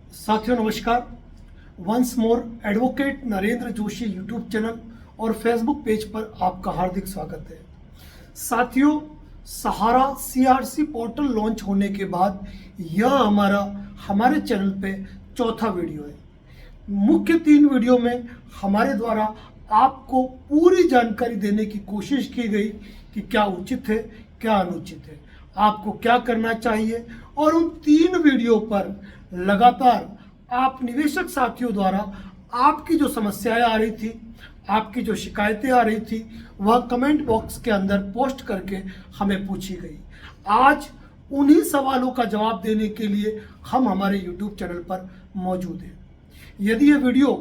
साथियों नमस्कार। Once more advocate Narendra Joshi YouTube channel और फेसबुक पेज पर आपका हार्दिक स्वागत है। साथियों, सहारा सीआरसी पोर्टल लॉन्च होने के बाद यह हमारे चैनल पे चौथा वीडियो है। मुख्य 3 वीडियो में हमारे द्वारा आपको पूरी जानकारी देने की कोशिश की गई कि क्या उचित है, क्या अनुचित है, आपको क्या करना चाहिए। और उन 3 वीडियो पर लगातार आप निवेशक साथियों द्वारा आपकी जो समस्याएं आ रही थी, आपकी जो शिकायतें आ रही थी, वह कमेंट बॉक्स के अंदर पोस्ट करके हमें पूछी गई। आज उन्हीं सवालों का जवाब देने के लिए हम हमारे यूट्यूब चैनल पर मौजूद हैं। यदि ये वीडियो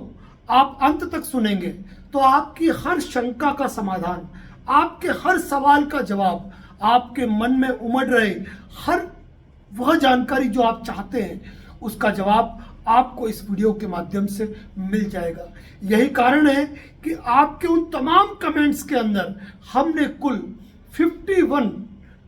आप अंत तक सुनेंगे तो आपकी हर शंका का समाधान, आपके हर सवाल का जवाब, आपके मन में उमड़ रहे हर वह जानकारी जो आप चाहते हैं उसका जवाब आपको इस वीडियो के माध्यम से मिल जाएगा। यही कारण है कि आपके उन तमाम कमेंट्स के अंदर हमने कुल 51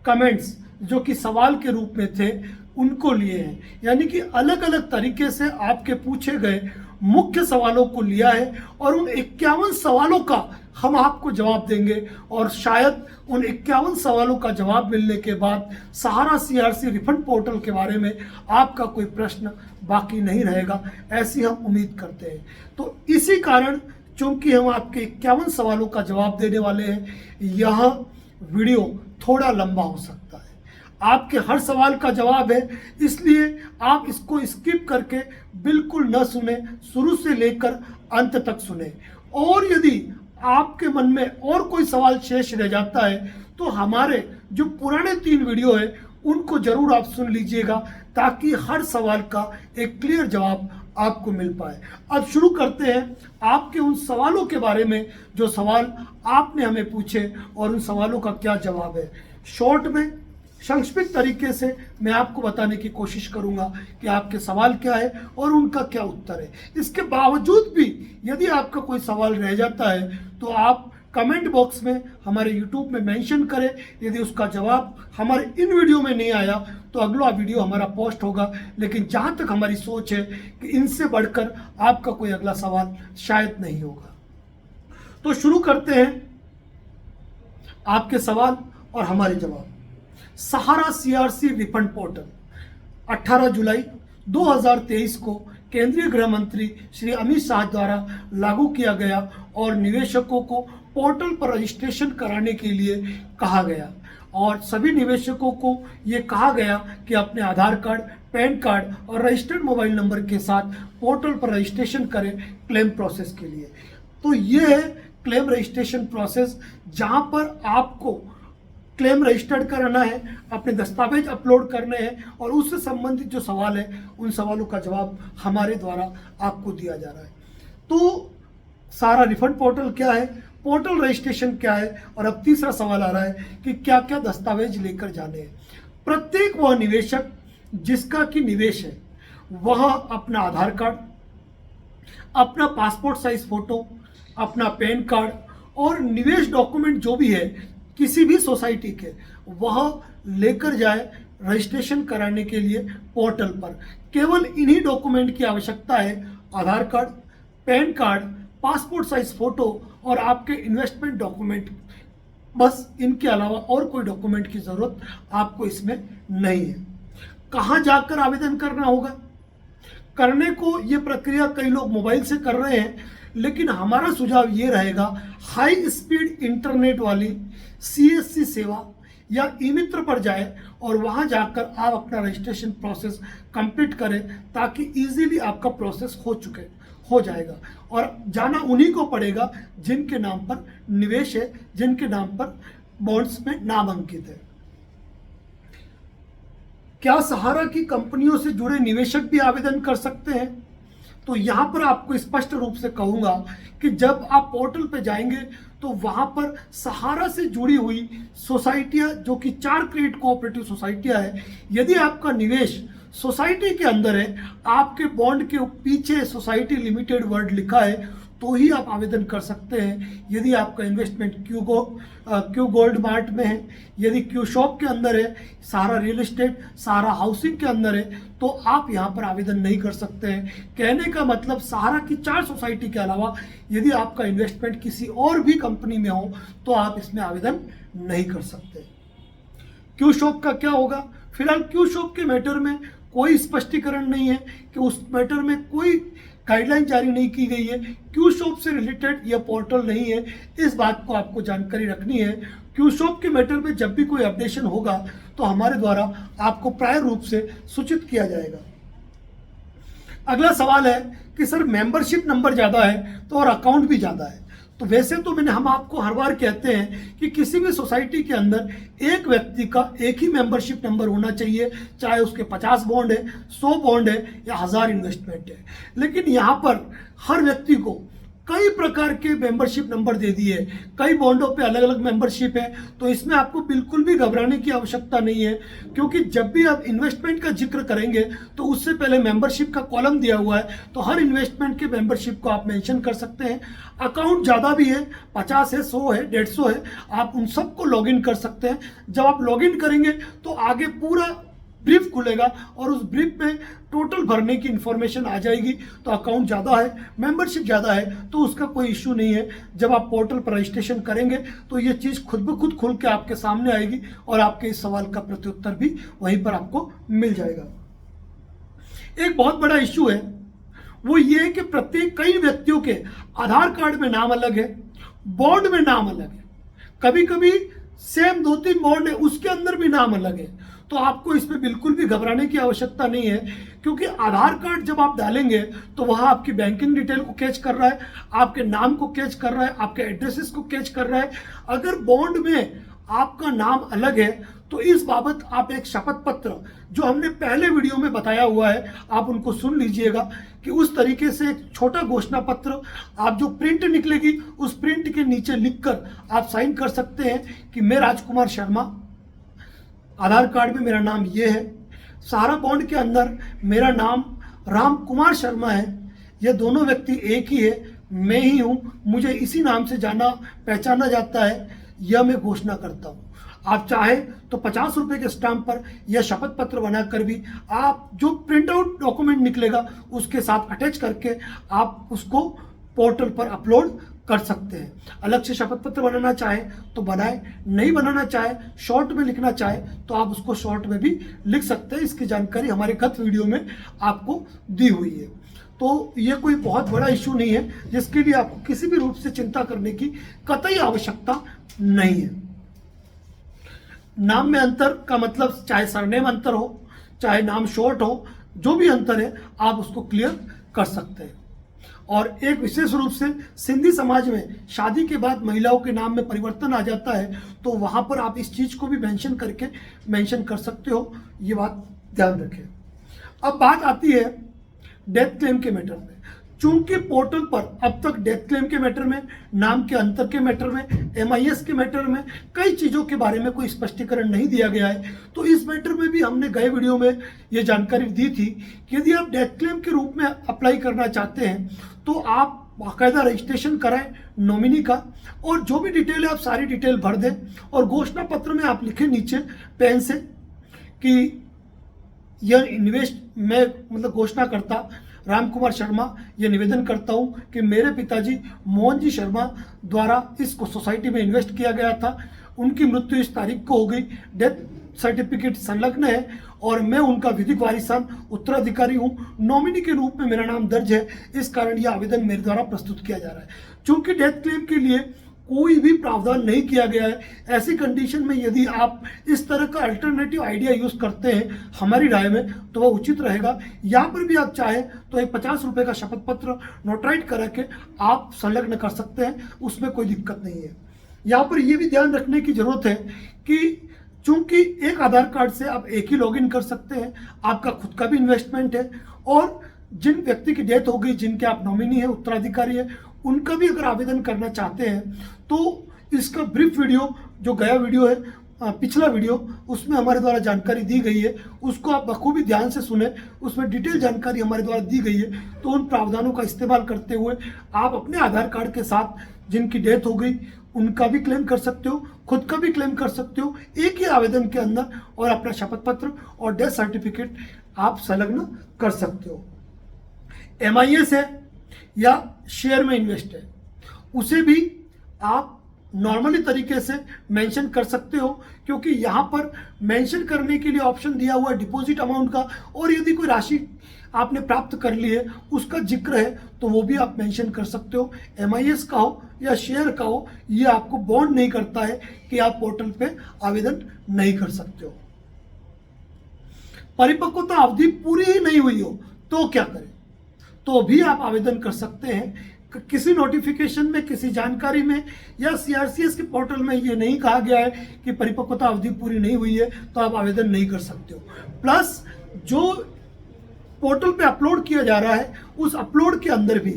कमेंट्स जो कि सवाल के रूप में थे उनको लिए हैं। यानी कि अलग अलग तरीके से आपके पूछे गए मुख्य सवालों को लिया है और उन 51 सवालों का हम आपको जवाब देंगे। और शायद उन 51 सवालों का जवाब मिलने के बाद सहारा सीआरसी रिफंड पोर्टल के बारे में आपका कोई प्रश्न बाकी नहीं रहेगा, ऐसी हम उम्मीद करते हैं। तो इसी कारण चूंकि हम आपके 51 सवालों का जवाब देने वाले हैं, यह वीडियो थोड़ा लंबा हो सकता है। आपके हर सवाल का जवाब है, इसलिए आप इसको स्किप करके बिल्कुल न सुने, शुरू से लेकर अंत तक सुने। और यदि आपके मन में और कोई सवाल शेष रह जाता है तो हमारे जो पुराने 3 वीडियो है उनको जरूर आप सुन लीजिएगा, ताकि हर सवाल का एक क्लियर जवाब आपको मिल पाए। अब शुरू करते हैं आपके उन सवालों के बारे में जो सवाल आपने हमें पूछे और उन सवालों का क्या जवाब है। शॉर्ट में संक्षिप्त तरीके से मैं आपको बताने की कोशिश करूंगा कि आपके सवाल क्या है और उनका क्या उत्तर है। इसके बावजूद भी यदि आपका कोई सवाल रह जाता है तो आप कमेंट बॉक्स में हमारे YouTube में मेंशन करें। यदि उसका जवाब हमारे इन वीडियो में नहीं आया तो अगला वीडियो हमारा पोस्ट होगा। लेकिन जहां तक हमारी सोच है कि इनसे बढ़कर आपका कोई अगला सवाल शायद नहीं होगा। तो शुरू करते हैं आपके सवाल और हमारे जवाब। सहारा सीआरसी रिफंड पोर्टल 18 जुलाई 2023 को केंद्रीय गृह मंत्री श्री अमित शाह द्वारा लागू किया गया और निवेशकों को पोर्टल पर रजिस्ट्रेशन कराने के लिए कहा गया। और सभी निवेशकों को ये कहा गया कि अपने आधार कार्ड, पैन कार्ड और रजिस्टर्ड मोबाइल नंबर के साथ पोर्टल पर रजिस्ट्रेशन करें क्लेम प्रोसेस के लिए। तो ये है क्लेम रजिस्ट्रेशन प्रोसेस, जहां पर आपको क्लेम रजिस्टर्ड कराना है, अपने दस्तावेज अपलोड करने हैं और उससे संबंधित जो सवाल है उन सवालों का जवाब हमारे द्वारा आपको दिया जा रहा है। तो सारा रिफंड पोर्टल क्या है, पोर्टल रजिस्ट्रेशन क्या है, और अब तीसरा सवाल आ रहा है कि क्या क्या दस्तावेज लेकर जाने हैं। प्रत्येक वह निवेशक जिसका कि निवेश है वह अपना आधार कार्ड, अपना पासपोर्ट साइज फोटो, अपना पैन कार्ड और निवेश डॉक्यूमेंट जो भी है किसी भी सोसाइटी के, वह लेकर जाए रजिस्ट्रेशन कराने के लिए पोर्टल पर। केवल इन्हीं डॉक्यूमेंट की आवश्यकता है, Aadhaar card, PAN card, passport size photo और आपके इन्वेस्टमेंट डॉक्यूमेंट। बस इनके अलावा और कोई डॉक्यूमेंट की जरूरत आपको इसमें नहीं है। कहाँ जाकर आवेदन करना होगा? करने को ये प्रक्रिया कई लोग मोबाइल से कर रहे हैं, लेकिन हमारा सुझाव ये रहेगा हाई स्पीड इंटरनेट वाली सीएससी सेवा या ई मित्र पर जाए और वहां जाकर आप अपना रजिस्ट्रेशन प्रोसेस कंप्लीट करें, ताकि इजीली आपका प्रोसेस हो जाएगा। और जाना उन्हीं को पड़ेगा जिनके नाम पर निवेश है, जिनके नाम पर बॉन्ड्स में नाम अंकित है। क्या सहारा की कंपनियों से जुड़े निवेशक भी आवेदन कर सकते हैं? तो यहां पर आपको स्पष्ट रूप से कहूंगा कि जब आप पोर्टल पे जाएंगे तो वहां पर सहारा से जुड़ी हुई सोसाइटियां, जो कि 4 क्रेडिट कोऑपरेटिव सोसाइटियां हैं, यदि आपका निवेश सोसाइटी के अंदर है, आपके बॉन्ड के पीछे सोसाइटी लिमिटेड वर्ड लिखा है, तो ही आप आवेदन कर सकते हैं। यदि आपका इन्वेस्टमेंट क्यू गोल्ड मार्ट में है, यदि क्यू शॉप के अंदर है, सहारा रियल एस्टेट, सहारा हाउसिंग के अंदर है, तो आप यहाँ पर आवेदन नहीं कर सकते हैं। कहने का मतलब सहारा की 4 सोसाइटी के अलावा यदि आपका इन्वेस्टमेंट किसी और भी कंपनी में हो तो आप इसमें आवेदन नहीं कर सकते। क्यू शॉप का क्या होगा? फिलहाल क्यू शॉप के मैटर में कोई स्पष्टीकरण नहीं है कि उस मैटर में कोई गाइडलाइन जारी नहीं की गई है। क्यू शॉप से रिलेटेड यह पोर्टल नहीं है, इस बात को आपको जानकारी रखनी है। क्यू शॉप के मैटर में जब भी कोई अपडेशन होगा तो हमारे द्वारा आपको प्राय रूप से सूचित किया जाएगा। अगला सवाल है कि सर मेंबरशिप नंबर ज़्यादा है तो और अकाउंट भी ज़्यादा है। तो वैसे तो हम आपको हर बार कहते हैं कि किसी भी सोसाइटी के अंदर एक व्यक्ति का एक ही मेंबरशिप नंबर होना चाहिए, चाहे उसके 50 बॉन्ड है, 100 बॉन्ड है या 1000 इन्वेस्टमेंट है। लेकिन यहाँ पर हर व्यक्ति को कई प्रकार के मेंबरशिप नंबर दे दिए, कई बॉन्डों पे अलग अलग मेंबरशिप है। तो इसमें आपको बिल्कुल भी घबराने की आवश्यकता नहीं है, क्योंकि जब भी आप इन्वेस्टमेंट का जिक्र करेंगे तो उससे पहले मेंबरशिप का कॉलम दिया हुआ है, तो हर इन्वेस्टमेंट के मेंबरशिप को आप मेंशन कर सकते हैं। अकाउंट ज़्यादा भी है, 50 है, 100 है, 150 है, आप उन सबको लॉगिन कर सकते हैं। जब आप लॉगिन करेंगे तो आगे पूरा ब्रीफ खुलेगा और उस ब्रीफ में टोटल भरने की इंफॉर्मेशन आ जाएगी। तो अकाउंट ज़्यादा है, मेंबरशिप ज़्यादा है तो उसका कोई इश्यू नहीं है। जब आप पोर्टल पर रजिस्ट्रेशन करेंगे तो ये चीज़ खुद ब खुद खुल के आपके सामने आएगी और आपके इस सवाल का प्रत्युत्तर भी वहीं पर आपको मिल जाएगा। एक बहुत बड़ा इश्यू है वो ये है कि कई व्यक्तियों के आधार कार्ड में नाम अलग है, बॉन्ड में नाम अलग है, कभी कभी सेम 2-3 बॉन्ड है उसके अंदर भी नाम अलग है। तो आपको इसमें बिल्कुल भी घबराने की आवश्यकता नहीं है, क्योंकि आधार कार्ड जब आप डालेंगे तो वह आपकी बैंकिंग डिटेल को कैच कर रहा है, आपके नाम को कैच कर रहा है, आपके एड्रेसेस को कैच कर रहा है। अगर बॉन्ड में आपका नाम अलग है तो इस बाबत आप एक शपथ पत्र, जो हमने पहले वीडियो में बताया हुआ है, आप उनको सुन लीजिएगा कि उस तरीके से एक छोटा घोषणा पत्र आप जो प्रिंट निकलेगी उस प्रिंट के नीचे लिखकर आप साइन कर सकते हैं कि मैं राजकुमार शर्मा, आधार कार्ड में मेरा नाम ये है, सहारा बॉन्ड के अंदर मेरा नाम राम कुमार शर्मा है, ये दोनों व्यक्ति एक ही है, मैं ही हूँ, मुझे इसी नाम से जाना पहचाना जाता है, यह मैं घोषणा करता हूँ। आप चाहे तो 50 रुपये के स्टैंप पर यह शपथ पत्र बनाकर भी आप जो प्रिंट आउट डॉक्यूमेंट निकलेगा उसके साथ अटैच करके आप उसको पोर्टल पर अपलोड कर सकते हैं। अलग से शपथ पत्र बनाना चाहे तो बनाए, नहीं बनाना चाहे, शॉर्ट में लिखना चाहे तो आप उसको शॉर्ट में भी लिख सकते हैं। इसकी जानकारी हमारे गत वीडियो में आपको दी हुई है। तो ये कोई बहुत बड़ा इश्यू नहीं है जिसके लिए आपको किसी भी रूप से चिंता करने की कतई आवश्यकता नहीं है। नाम में अंतर का मतलब चाहे सरनेम अंतर हो, चाहे नाम शॉर्ट हो, जो भी अंतर है आप उसको क्लियर कर सकते हैं। और एक विशेष रूप से सिंधी समाज में शादी के बाद महिलाओं के नाम में परिवर्तन आ जाता है, तो वहाँ पर आप इस चीज़ को भी मेंशन कर सकते हो, ये बात ध्यान रखें। अब बात आती है डेथ क्लेम के मैटर में। चूंकि पोर्टल पर अब तक डेथ क्लेम के मैटर में, नाम के अंतर के मैटर में, MIS के मैटर में कई चीज़ों के बारे में कोई स्पष्टीकरण नहीं दिया गया है, तो इस मैटर में भी हमने गए वीडियो में ये जानकारी दी थी कि यदि आप डेथ क्लेम के रूप में अप्लाई करना चाहते हैं तो आप बाकायदा रजिस्ट्रेशन कराएं नॉमिनी का, और जो भी डिटेल है आप सारी डिटेल भर दें और घोषणा पत्र में आप लिखें नीचे पेन से कि यह मैं घोषणा करता राम कुमार शर्मा ये निवेदन करता हूँ कि मेरे पिताजी मोहन जी शर्मा द्वारा इस सोसाइटी में इन्वेस्ट किया गया था, उनकी मृत्यु इस तारीख को हो गई, डेथ सर्टिफिकेट संलग्न है और मैं उनका विधिक वारिसान उत्तराधिकारी हूँ, नॉमिनी के रूप में मेरा नाम दर्ज है, इस कारण यह आवेदन मेरे द्वारा प्रस्तुत किया जा रहा है। चूंकि डेथ क्लेम के लिए कोई भी प्रावधान नहीं किया गया है, ऐसी कंडीशन में यदि आप इस तरह का अल्टरनेटिव आइडिया यूज करते हैं हमारी राय में तो वह उचित रहेगा। यहाँ पर भी आप चाहें तो एक 50 रुपये का शपथ पत्र नोटराइट करा के आप संलग्न कर सकते हैं, उसमें कोई दिक्कत नहीं है। यहाँ पर यह भी ध्यान रखने की जरूरत है कि चूंकि एक आधार कार्ड से आप एक ही लॉगिन कर सकते हैं, आपका खुद का भी इन्वेस्टमेंट है, और जिन व्यक्ति की डेथ हो गई, जिनके आप नॉमिनी है, उत्तराधिकारी है, उनका भी अगर आवेदन करना चाहते हैं तो इसका ब्रीफ वीडियो जो गया वीडियो है पिछला वीडियो, उसमें हमारे द्वारा जानकारी दी गई है, उसको आप बखूबी ध्यान से सुने, उसमें डिटेल जानकारी हमारे द्वारा दी गई है। तो उन प्रावधानों का इस्तेमाल करते हुए आप अपने आधार कार्ड के साथ जिनकी डेथ हो गई उनका भी क्लेम कर सकते हो, खुद का भी क्लेम कर सकते हो एक ही आवेदन के अंदर, और अपना शपथ पत्र और डेथ सर्टिफिकेट आप संलग्न कर सकते हो। MIS है या शेयर में इन्वेस्ट है, उसे भी आप नॉर्मली तरीके से मेंशन कर सकते हो, क्योंकि यहाँ पर मेंशन करने के लिए ऑप्शन दिया हुआ है डिपॉजिट अमाउंट का, और यदि कोई राशि आपने प्राप्त कर ली है उसका जिक्र है तो वो भी आप मेंशन कर सकते हो। MIS का हो या शेयर का हो, ये आपको बॉन्ड नहीं करता है कि आप पोर्टल पे आवेदन नहीं कर सकते हो। परिपक्वता अवधि पूरी ही नहीं हुई हो तो क्या करें, तो भी आप आवेदन कर सकते हैं। किसी नोटिफिकेशन में, किसी जानकारी में या CRCS के पोर्टल में ये नहीं कहा गया है कि परिपक्वता अवधि पूरी नहीं हुई है तो आप आवेदन नहीं कर सकते हो। प्लस जो पोर्टल पे अपलोड किया जा रहा है उस अपलोड के अंदर भी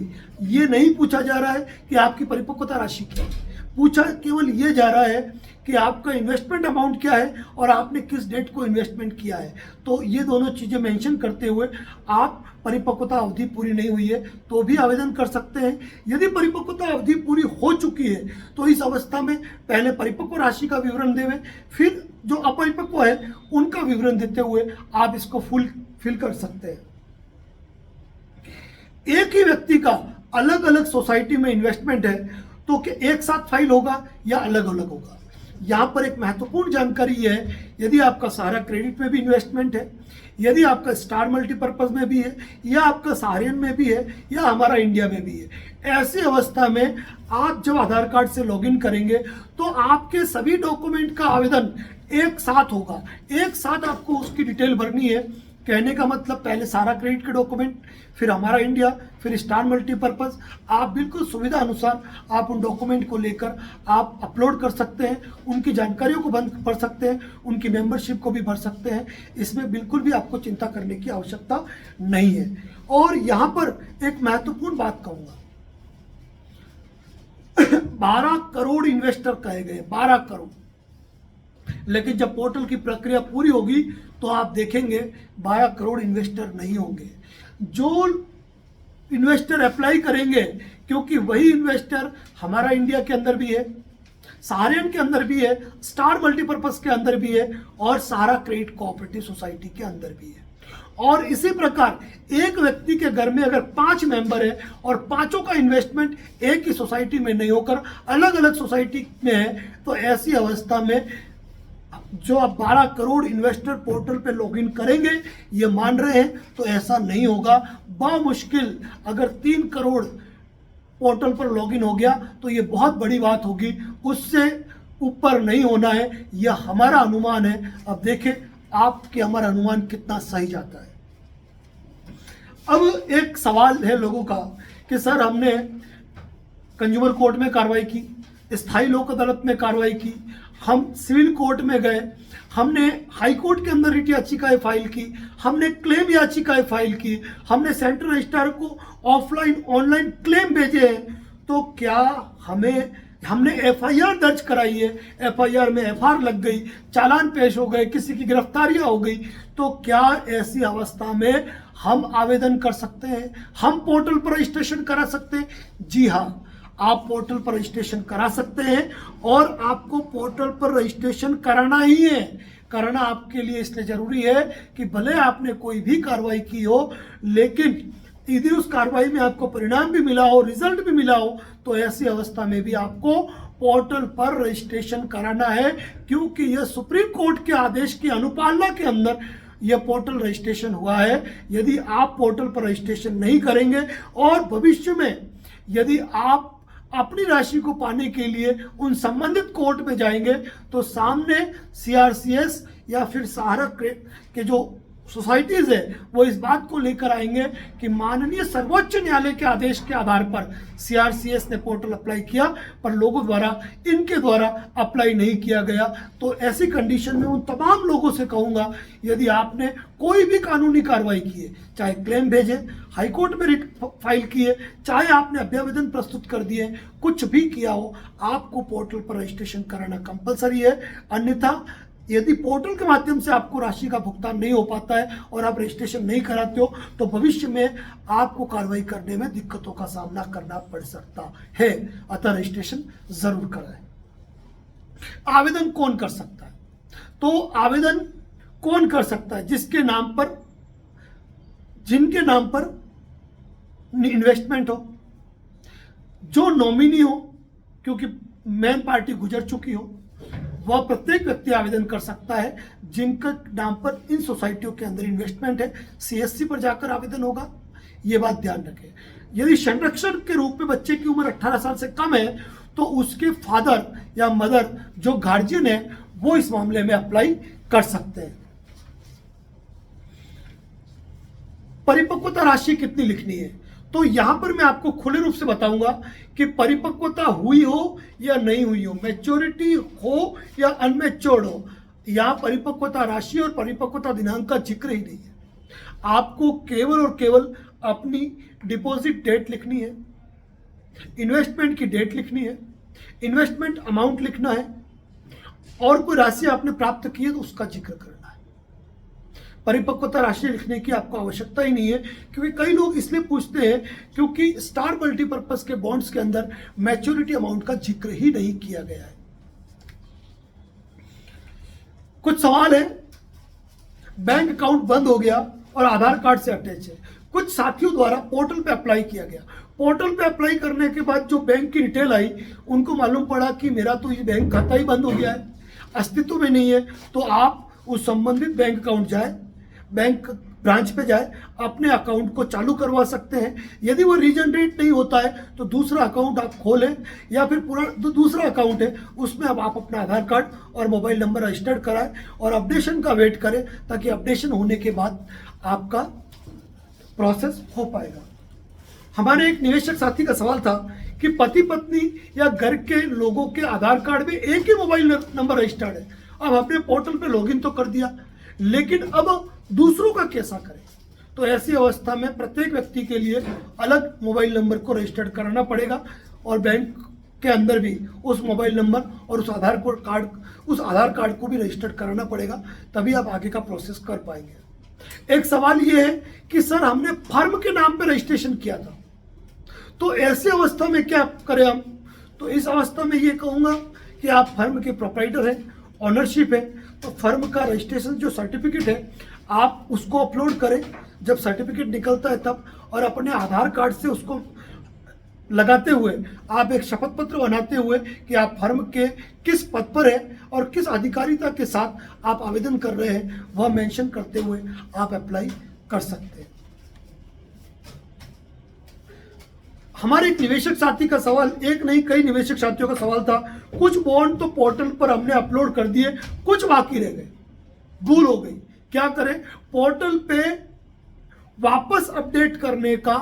ये नहीं पूछा जा रहा है कि आपकी परिपक्वता राशि क्या है, पूछा केवल ये जा रहा है कि आपका इन्वेस्टमेंट अमाउंट क्या है और आपने किस डेट को इन्वेस्टमेंट किया है। तो ये दोनों चीज़ें मेंशन करते हुए आप परिपक्वता अवधि पूरी नहीं हुई है तो भी आवेदन कर सकते हैं। यदि परिपक्वता अवधि पूरी हो चुकी है तो इस अवस्था में पहले परिपक्व राशि का विवरण देवें, फिर जो अपरिपक्व है उनका विवरण देते हुए आप इसको फिल कर सकते हैं। एक ही व्यक्ति का अलग अलग सोसाइटी में इन्वेस्टमेंट है तो क्या एक साथ फाइल होगा या अलग अलग होगा। यहाँ पर एक महत्वपूर्ण जानकारी है, यदि आपका सहारा क्रेडिट में भी इन्वेस्टमेंट है, यदि आपका स्टार मल्टीपर्पज में भी है, या आपका सहारियन में भी है, या हमारा इंडिया में भी है, ऐसी अवस्था में आप जब आधार कार्ड से लॉगिन करेंगे तो आपके सभी डॉक्यूमेंट का आवेदन एक साथ होगा। एक साथ आपको उसकी डिटेल भरनी है। कहने का मतलब पहले सारा क्रेडिट के डॉक्यूमेंट, फिर हमारा इंडिया, फिर स्टार मल्टीपर्पज। आप बिल्कुल सुविधा अनुसार आप उन डॉक्यूमेंट को लेकर आप अपलोड कर सकते हैं, उनकी जानकारियों को भर सकते हैं, उनकी मेंबरशिप को भी भर सकते हैं। इसमें बिल्कुल भी आपको चिंता करने की आवश्यकता नहीं है। और यहाँ पर एक महत्वपूर्ण बात कहूँगा, 12 करोड़ इन्वेस्टर कहे गए, 12 करोड़, लेकिन जब पोर्टल की प्रक्रिया पूरी होगी तो आप देखेंगे 12 करोड़ इन्वेस्टर नहीं होंगे। जो इन्वेस्टर अप्लाई करेंगे, क्योंकि वही इन्वेस्टर हमारा इंडिया के अंदर भी है, सहारियन के अंदर भी है, स्टार मल्टीपर्पज के अंदर भी है, और सहारा क्रेडिट कोऑपरेटिव सोसाइटी के अंदर भी है। और इसी प्रकार एक व्यक्ति के घर में अगर 5 मेंबर है और पांचों का इन्वेस्टमेंट एक ही सोसाइटी में नहीं होकर अलग अलग सोसाइटी में है, तो ऐसी अवस्था में जो आप 12 करोड़ इन्वेस्टर पोर्टल पे लॉगिन करेंगे ये मान रहे हैं, तो ऐसा नहीं होगा। बामुश्किल अगर 3 करोड़ पोर्टल पर लॉगिन हो गया तो ये बहुत बड़ी बात होगी, उससे ऊपर नहीं होना है, यह हमारा अनुमान है। अब देखें आपके हमारा अनुमान कितना सही जाता है। अब एक सवाल है लोगों का कि सर हमने कंज्यूमर कोर्ट में कार्रवाई की, स्थायी लोक अदालत में कार्रवाई की, हम सिविल कोर्ट में गए, हमने हाई कोर्ट के अंदर रिट याचिकाएं फाइल की, हमने क्लेम याचिकाएं फाइल की, हमने सेंट्रल रजिस्ट्रार को ऑफलाइन ऑनलाइन क्लेम भेजे हैं, तो क्या हमने FIR दर्ज कराई है, FIR में FR लग गई, चालान पेश हो गए, किसी की गिरफ्तारियां हो गई, तो क्या ऐसी अवस्था में हम आवेदन कर सकते हैं, हम पोर्टल पर रजिस्ट्रेशन करा सकते हैं? जी हाँ, आप पोर्टल पर रजिस्ट्रेशन करा सकते हैं, और आपको पोर्टल पर रजिस्ट्रेशन कराना ही है। कराना आपके लिए इसलिए जरूरी है कि भले आपने कोई भी कार्रवाई की हो, लेकिन यदि उस कार्रवाई में आपको परिणाम भी मिला हो, रिजल्ट भी मिला हो, तो ऐसी अवस्था में भी आपको पोर्टल पर रजिस्ट्रेशन कराना है, क्योंकि यह सुप्रीम कोर्ट के आदेश की अनुपालना के अंदर यह पोर्टल रजिस्ट्रेशन हुआ है। यदि आप पोर्टल पर रजिस्ट्रेशन नहीं करेंगे और भविष्य में यदि आप अपनी राशि को पाने के लिए उन संबंधित कोर्ट में जाएंगे, तो सामने CRCS या फिर सहारा के जो सोसाइटीज है वो इस बात को लेकर आएंगे कि माननीय सर्वोच्च न्यायालय के आदेश के आधार पर सीआरसीएस ने पोर्टल अप्लाई किया पर लोगों द्वारा इनके द्वारा अप्लाई नहीं किया गया। तो ऐसी कंडीशन में उन तमाम लोगों से कहूंगा, यदि आपने कोई भी कानूनी कार्रवाई की है, चाहे क्लेम भेजे, हाईकोर्ट में रिट फाइल किए, चाहे आपने अभ्यावेदन प्रस्तुत कर दिए, कुछ भी किया हो, आपको पोर्टल पर रजिस्ट्रेशन कराना कंपलसरी है। अन्यथा यदि पोर्टल के माध्यम से आपको राशि का भुगतान नहीं हो पाता है और आप रजिस्ट्रेशन नहीं कराते हो तो भविष्य में आपको कार्रवाई करने में दिक्कतों का सामना करना पड़ सकता है। अतः रजिस्ट्रेशन जरूर कराएं। आवेदन कौन कर सकता है? तो आवेदन कौन कर सकता है? जिनके नाम पर इन्वेस्टमेंट हो, जो नॉमिनी हो, क्योंकि मेन पार्टी गुजर चुकी हो, वह प्रत्येक व्यक्ति आवेदन कर सकता है जिनका नाम पर इन सोसाइटियों के अंदर इन्वेस्टमेंट है। सीएससी पर जाकर आवेदन होगा, ये बात ध्यान रखें। यदि संरक्षण के रूप में बच्चे की उम्र 18 साल से कम है तो उसके फादर या मदर जो गार्जियन है वो इस मामले में अप्लाई कर सकते हैं। परिपक्वता राशि कितनी लिखनी है? तो यहां पर मैं आपको खुले रूप से बताऊंगा कि परिपक्वता हुई हो या नहीं हुई हो, मैच्योरिटी हो या अनमेच्योर्ड हो, यहां परिपक्वता राशि और परिपक्वता दिनांक का जिक्र ही नहीं है। आपको केवल और केवल अपनी डिपॉजिट डेट लिखनी है, इन्वेस्टमेंट की डेट लिखनी है, इन्वेस्टमेंट अमाउंट लिखना है और कोई राशि आपने प्राप्त की है तो उसका जिक्र करना है। परिपक्वता राशि लिखने की आपको आवश्यकता ही नहीं है, क्योंकि कई लोग इसलिए पूछते हैं क्योंकि स्टार मल्टीपर्पज के बॉन्ड्स के अंदर मैच्योरिटी अमाउंट का जिक्र ही नहीं किया गया है। कुछ सवाल है, बैंक अकाउंट बंद हो गया और आधार कार्ड से अटैच है। कुछ साथियों द्वारा पोर्टल पे अप्लाई किया गया, पोर्टल पे अप्लाई करने के बाद जो बैंक की डिटेल आई उनको मालूम पड़ा कि मेरा तो ये बैंक खाता ही बंद हो गया है, अस्तित्व में नहीं है। तो आप उस संबंधित बैंक अकाउंट जाए, बैंक ब्रांच पे जाए, अपने अकाउंट को चालू करवा सकते हैं। यदि वो रीजनरेट नहीं होता है तो दूसरा अकाउंट आप खोलें या फिर पूरा दूसरा अकाउंट है उसमें अब आप अपना आधार कार्ड और मोबाइल नंबर रजिस्टर्ड कराएं और अपडेशन का वेट करें, ताकि अपडेशन होने के बाद आपका प्रोसेस हो पाएगा। हमारे एक निवेशक साथी का सवाल था कि पति पत्नी या घर के लोगों के आधार कार्ड में एक ही मोबाइल नंबर रजिस्टर्ड है। अब हमने पोर्टल पे लॉगिन तो कर दिया, लेकिन अब दूसरों का कैसा करें? तो ऐसी अवस्था में प्रत्येक व्यक्ति के लिए अलग मोबाइल नंबर को रजिस्टर्ड कराना पड़ेगा और बैंक के अंदर भी उस मोबाइल नंबर और उस आधार कार्ड को भी रजिस्टर्ड कराना पड़ेगा, तभी आप आगे का प्रोसेस कर पाएंगे। एक सवाल ये है कि सर हमने फर्म के नाम पे रजिस्ट्रेशन किया था, तो ऐसी अवस्था में क्या करें हम? तो इस अवस्था में ये कहूँगा कि आप फर्म के प्रोप्राइटर हैं, ऑनरशिप है, तो फर्म का रजिस्ट्रेशन जो सर्टिफिकेट है आप उसको अपलोड करें जब सर्टिफिकेट निकलता है तब, और अपने आधार कार्ड से उसको लगाते हुए आप एक शपथ पत्र बनाते हुए कि आप फर्म के किस पद पर है और किस अधिकारिता के साथ आप आवेदन कर रहे हैं वह मेंशन करते हुए आप अप्लाई कर सकते हैं। हमारे एक निवेशक साथी का सवाल, एक नहीं कई निवेशक साथियों का सवाल था, कुछ बॉन्ड तो पोर्टल पर हमने अपलोड कर दिए, कुछ बाकी रह गए, भूल हो गई, क्या करें? पोर्टल पे वापस अपडेट करने का,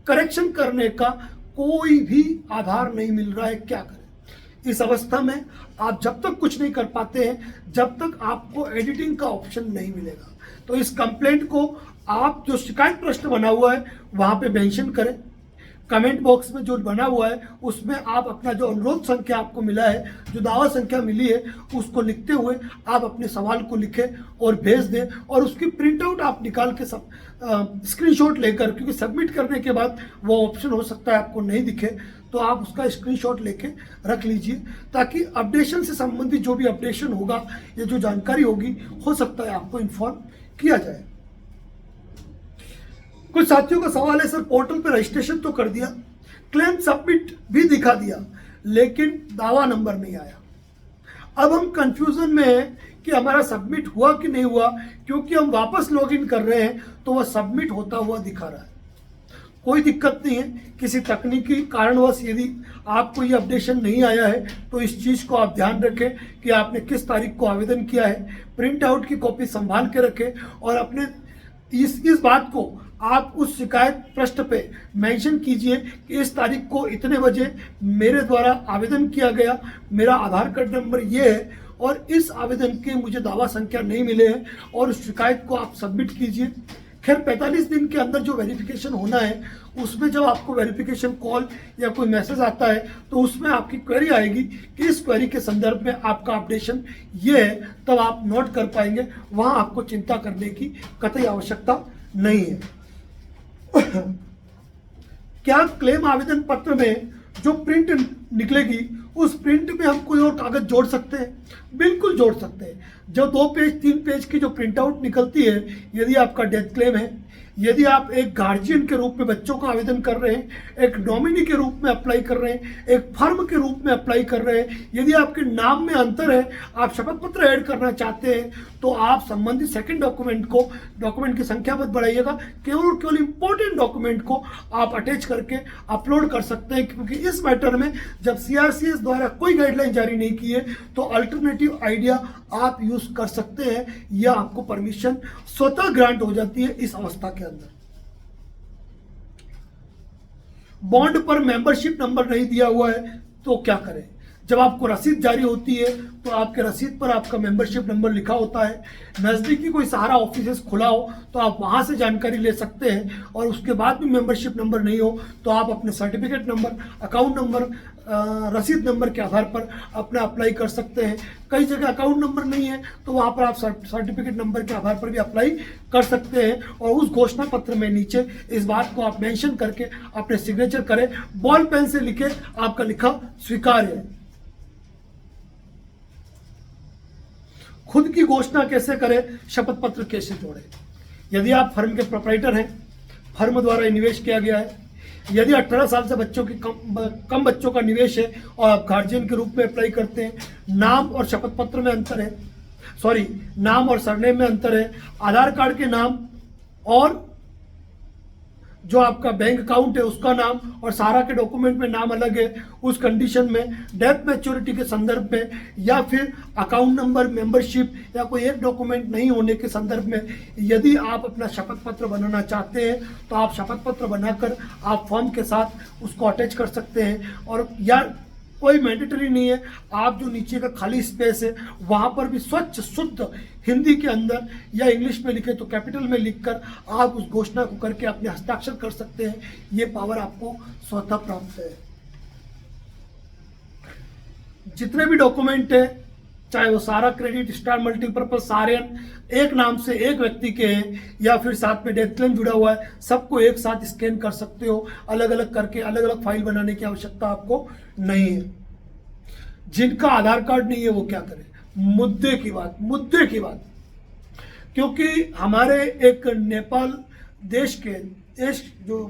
करेक्शन करने का कोई भी आधार नहीं मिल रहा है, क्या करें? इस अवस्था में आप जब तक कुछ नहीं कर पाते हैं जब तक आपको एडिटिंग का ऑप्शन नहीं मिलेगा। तो इस कंप्लेंट को आप जो शिकायत प्रश्न बना हुआ है वहां पे मेंशन करें, कमेंट बॉक्स में जो बना हुआ है उसमें आप अपना जो अनुरोध संख्या आपको मिला है, जो दावा संख्या मिली है, उसको लिखते हुए आप अपने सवाल को लिखें और भेज दें, और उसकी प्रिंट आउट आप निकाल के सब स्क्रीनशॉट लेकर, क्योंकि सबमिट करने के बाद वो ऑप्शन हो सकता है आपको नहीं दिखे, तो आप उसका स्क्रीनशॉट लेके रख लीजिए, ताकि अपडेशन से संबंधित जो भी अपडेशन होगा या जो जानकारी होगी हो सकता है आपको इन्फॉर्म किया जाए। कुछ साथियों का सवाल है, सर पोर्टल पे रजिस्ट्रेशन तो कर दिया, क्लेम सबमिट भी दिखा दिया, लेकिन दावा नंबर नहीं आया। अब हम कंफ्यूजन में हैं कि हमारा सबमिट हुआ कि नहीं हुआ, क्योंकि हम वापस लॉगिन कर रहे हैं तो वह सबमिट होता हुआ दिखा रहा है। कोई दिक्कत नहीं है, किसी तकनीकी कारणवश यदि आपको ये अपडेशन नहीं आया है तो इस चीज़ को आप ध्यान रखें कि आपने किस तारीख को आवेदन किया है, प्रिंट आउट की कॉपी संभाल के रखें और अपने इस बात को आप उस शिकायत पृष्ठ पे मेंशन कीजिए कि इस तारीख को इतने बजे मेरे द्वारा आवेदन किया गया, मेरा आधार कार्ड नंबर ये है और इस आवेदन के मुझे दावा संख्या नहीं मिले हैं, और उस शिकायत को आप सबमिट कीजिए। खैर 45 दिन के अंदर जो वेरिफिकेशन होना है, उसमें जब आपको वेरिफिकेशन कॉल या कोई मैसेज आता है तो उसमें आपकी क्वेरी आएगी कि इस क्वेरी के संदर्भ में आपका अपडेशन ये है, तब आप नोट कर पाएंगे। वहाँ आपको चिंता करने की कतई आवश्यकता नहीं है। क्या क्लेम आवेदन पत्र में जो प्रिंट निकलेगी उस प्रिंट में हम कोई और कागज जोड़ सकते हैं? बिल्कुल जोड़ सकते हैं। जो 2 पेज 3 पेज की जो प्रिंट आउट निकलती है, यदि आपका डेथ क्लेम है, यदि आप एक गार्जियन के रूप में बच्चों का आवेदन कर रहे हैं, एक नॉमिनी के रूप में अप्लाई कर रहे हैं, एक फर्म के रूप में अप्लाई कर रहे हैं, यदि आपके नाम में अंतर है, आप शपथ पत्र ऐड करना चाहते हैं, तो आप संबंधित सेकंड डॉक्यूमेंट की संख्या मत बढ़ाइएगा, केवल और केवल इंपॉर्टेंट डॉक्यूमेंट को आप अटैच करके अपलोड कर सकते हैं। क्योंकि इस मैटर में जब CRCS द्वारा कोई गाइडलाइन जारी नहीं की है तो अल्टरनेटिव आइडिया आप यूज कर सकते हैं, या आपको परमिशन स्वतः ग्रांट हो जाती है इस अवस्था के अंदर। बॉन्ड पर मेंबरशिप नंबर नहीं दिया हुआ है तो क्या करें? जब आपको रसीद जारी होती है तो आपके रसीद पर आपका मेंबरशिप नंबर लिखा होता है। नज़दीकी कोई सहारा ऑफिस खुला हो तो आप वहां से जानकारी ले सकते हैं, और उसके बाद भी मेंबरशिप नंबर नहीं हो तो आप अपने सर्टिफिकेट नंबर, अकाउंट नंबर, रसीद नंबर के आधार पर अपना अप्लाई कर सकते हैं। कई जगह अकाउंट नंबर नहीं है तो वहाँ पर आप सर्टिफिकेट नंबर के आधार पर भी अप्लाई कर सकते हैं, और उस घोषणा पत्र में नीचे इस बात को आप मेंशन करके अपने सिग्नेचर करें, बॉल पेन से लिखे आपका लिखा स्वीकार्य है। खुद की घोषणा कैसे करें, शपथ पत्र कैसे जोड़ें? यदि आप फर्म के प्रोप्राइटर हैं, फर्म द्वारा निवेश किया गया है, यदि 18 साल से बच्चों की कम बच्चों का निवेश है और आप गार्जियन के रूप में अप्लाई करते हैं, नाम और शपथ पत्र में अंतर है, नाम और सरनेम में अंतर है, आधार कार्ड के नाम और जो आपका बैंक अकाउंट है उसका नाम और सहारा के डॉक्यूमेंट में नाम अलग है, उस कंडीशन में डेथ मैच्योरिटी के संदर्भ में, या फिर अकाउंट नंबर, मेंबरशिप या कोई एक डॉक्यूमेंट नहीं होने के संदर्भ में, यदि आप अपना शपथ पत्र बनाना चाहते हैं तो आप शपथ पत्र बनाकर आप फॉर्म के साथ उसको अटैच कर सकते हैं। और या कोई मैंडेटरी नहीं है, आप जो नीचे का खाली स्पेस है वहाँ पर भी स्वच्छ शुद्ध हिंदी के अंदर या इंग्लिश में लिखे तो कैपिटल में लिखकर आप उस घोषणा को करके अपने हस्ताक्षर कर सकते हैं। ये पावर आपको स्वतः प्राप्त है। जितने भी डॉक्यूमेंट है, चाहे वो सारा क्रेडिट, स्टार मल्टीपर्पज, सारियन, एक नाम से एक व्यक्ति के हैं या फिर साथ में डेथ क्लेम जुड़ा हुआ है, सबको एक साथ स्कैन कर सकते हो। अलग अलग करके अलग अलग फाइल बनाने की आवश्यकता आपको नहीं है। जिनका आधार कार्ड नहीं है वो क्या करें? मुद्दे की बात, क्योंकि हमारे एक नेपाल देश जो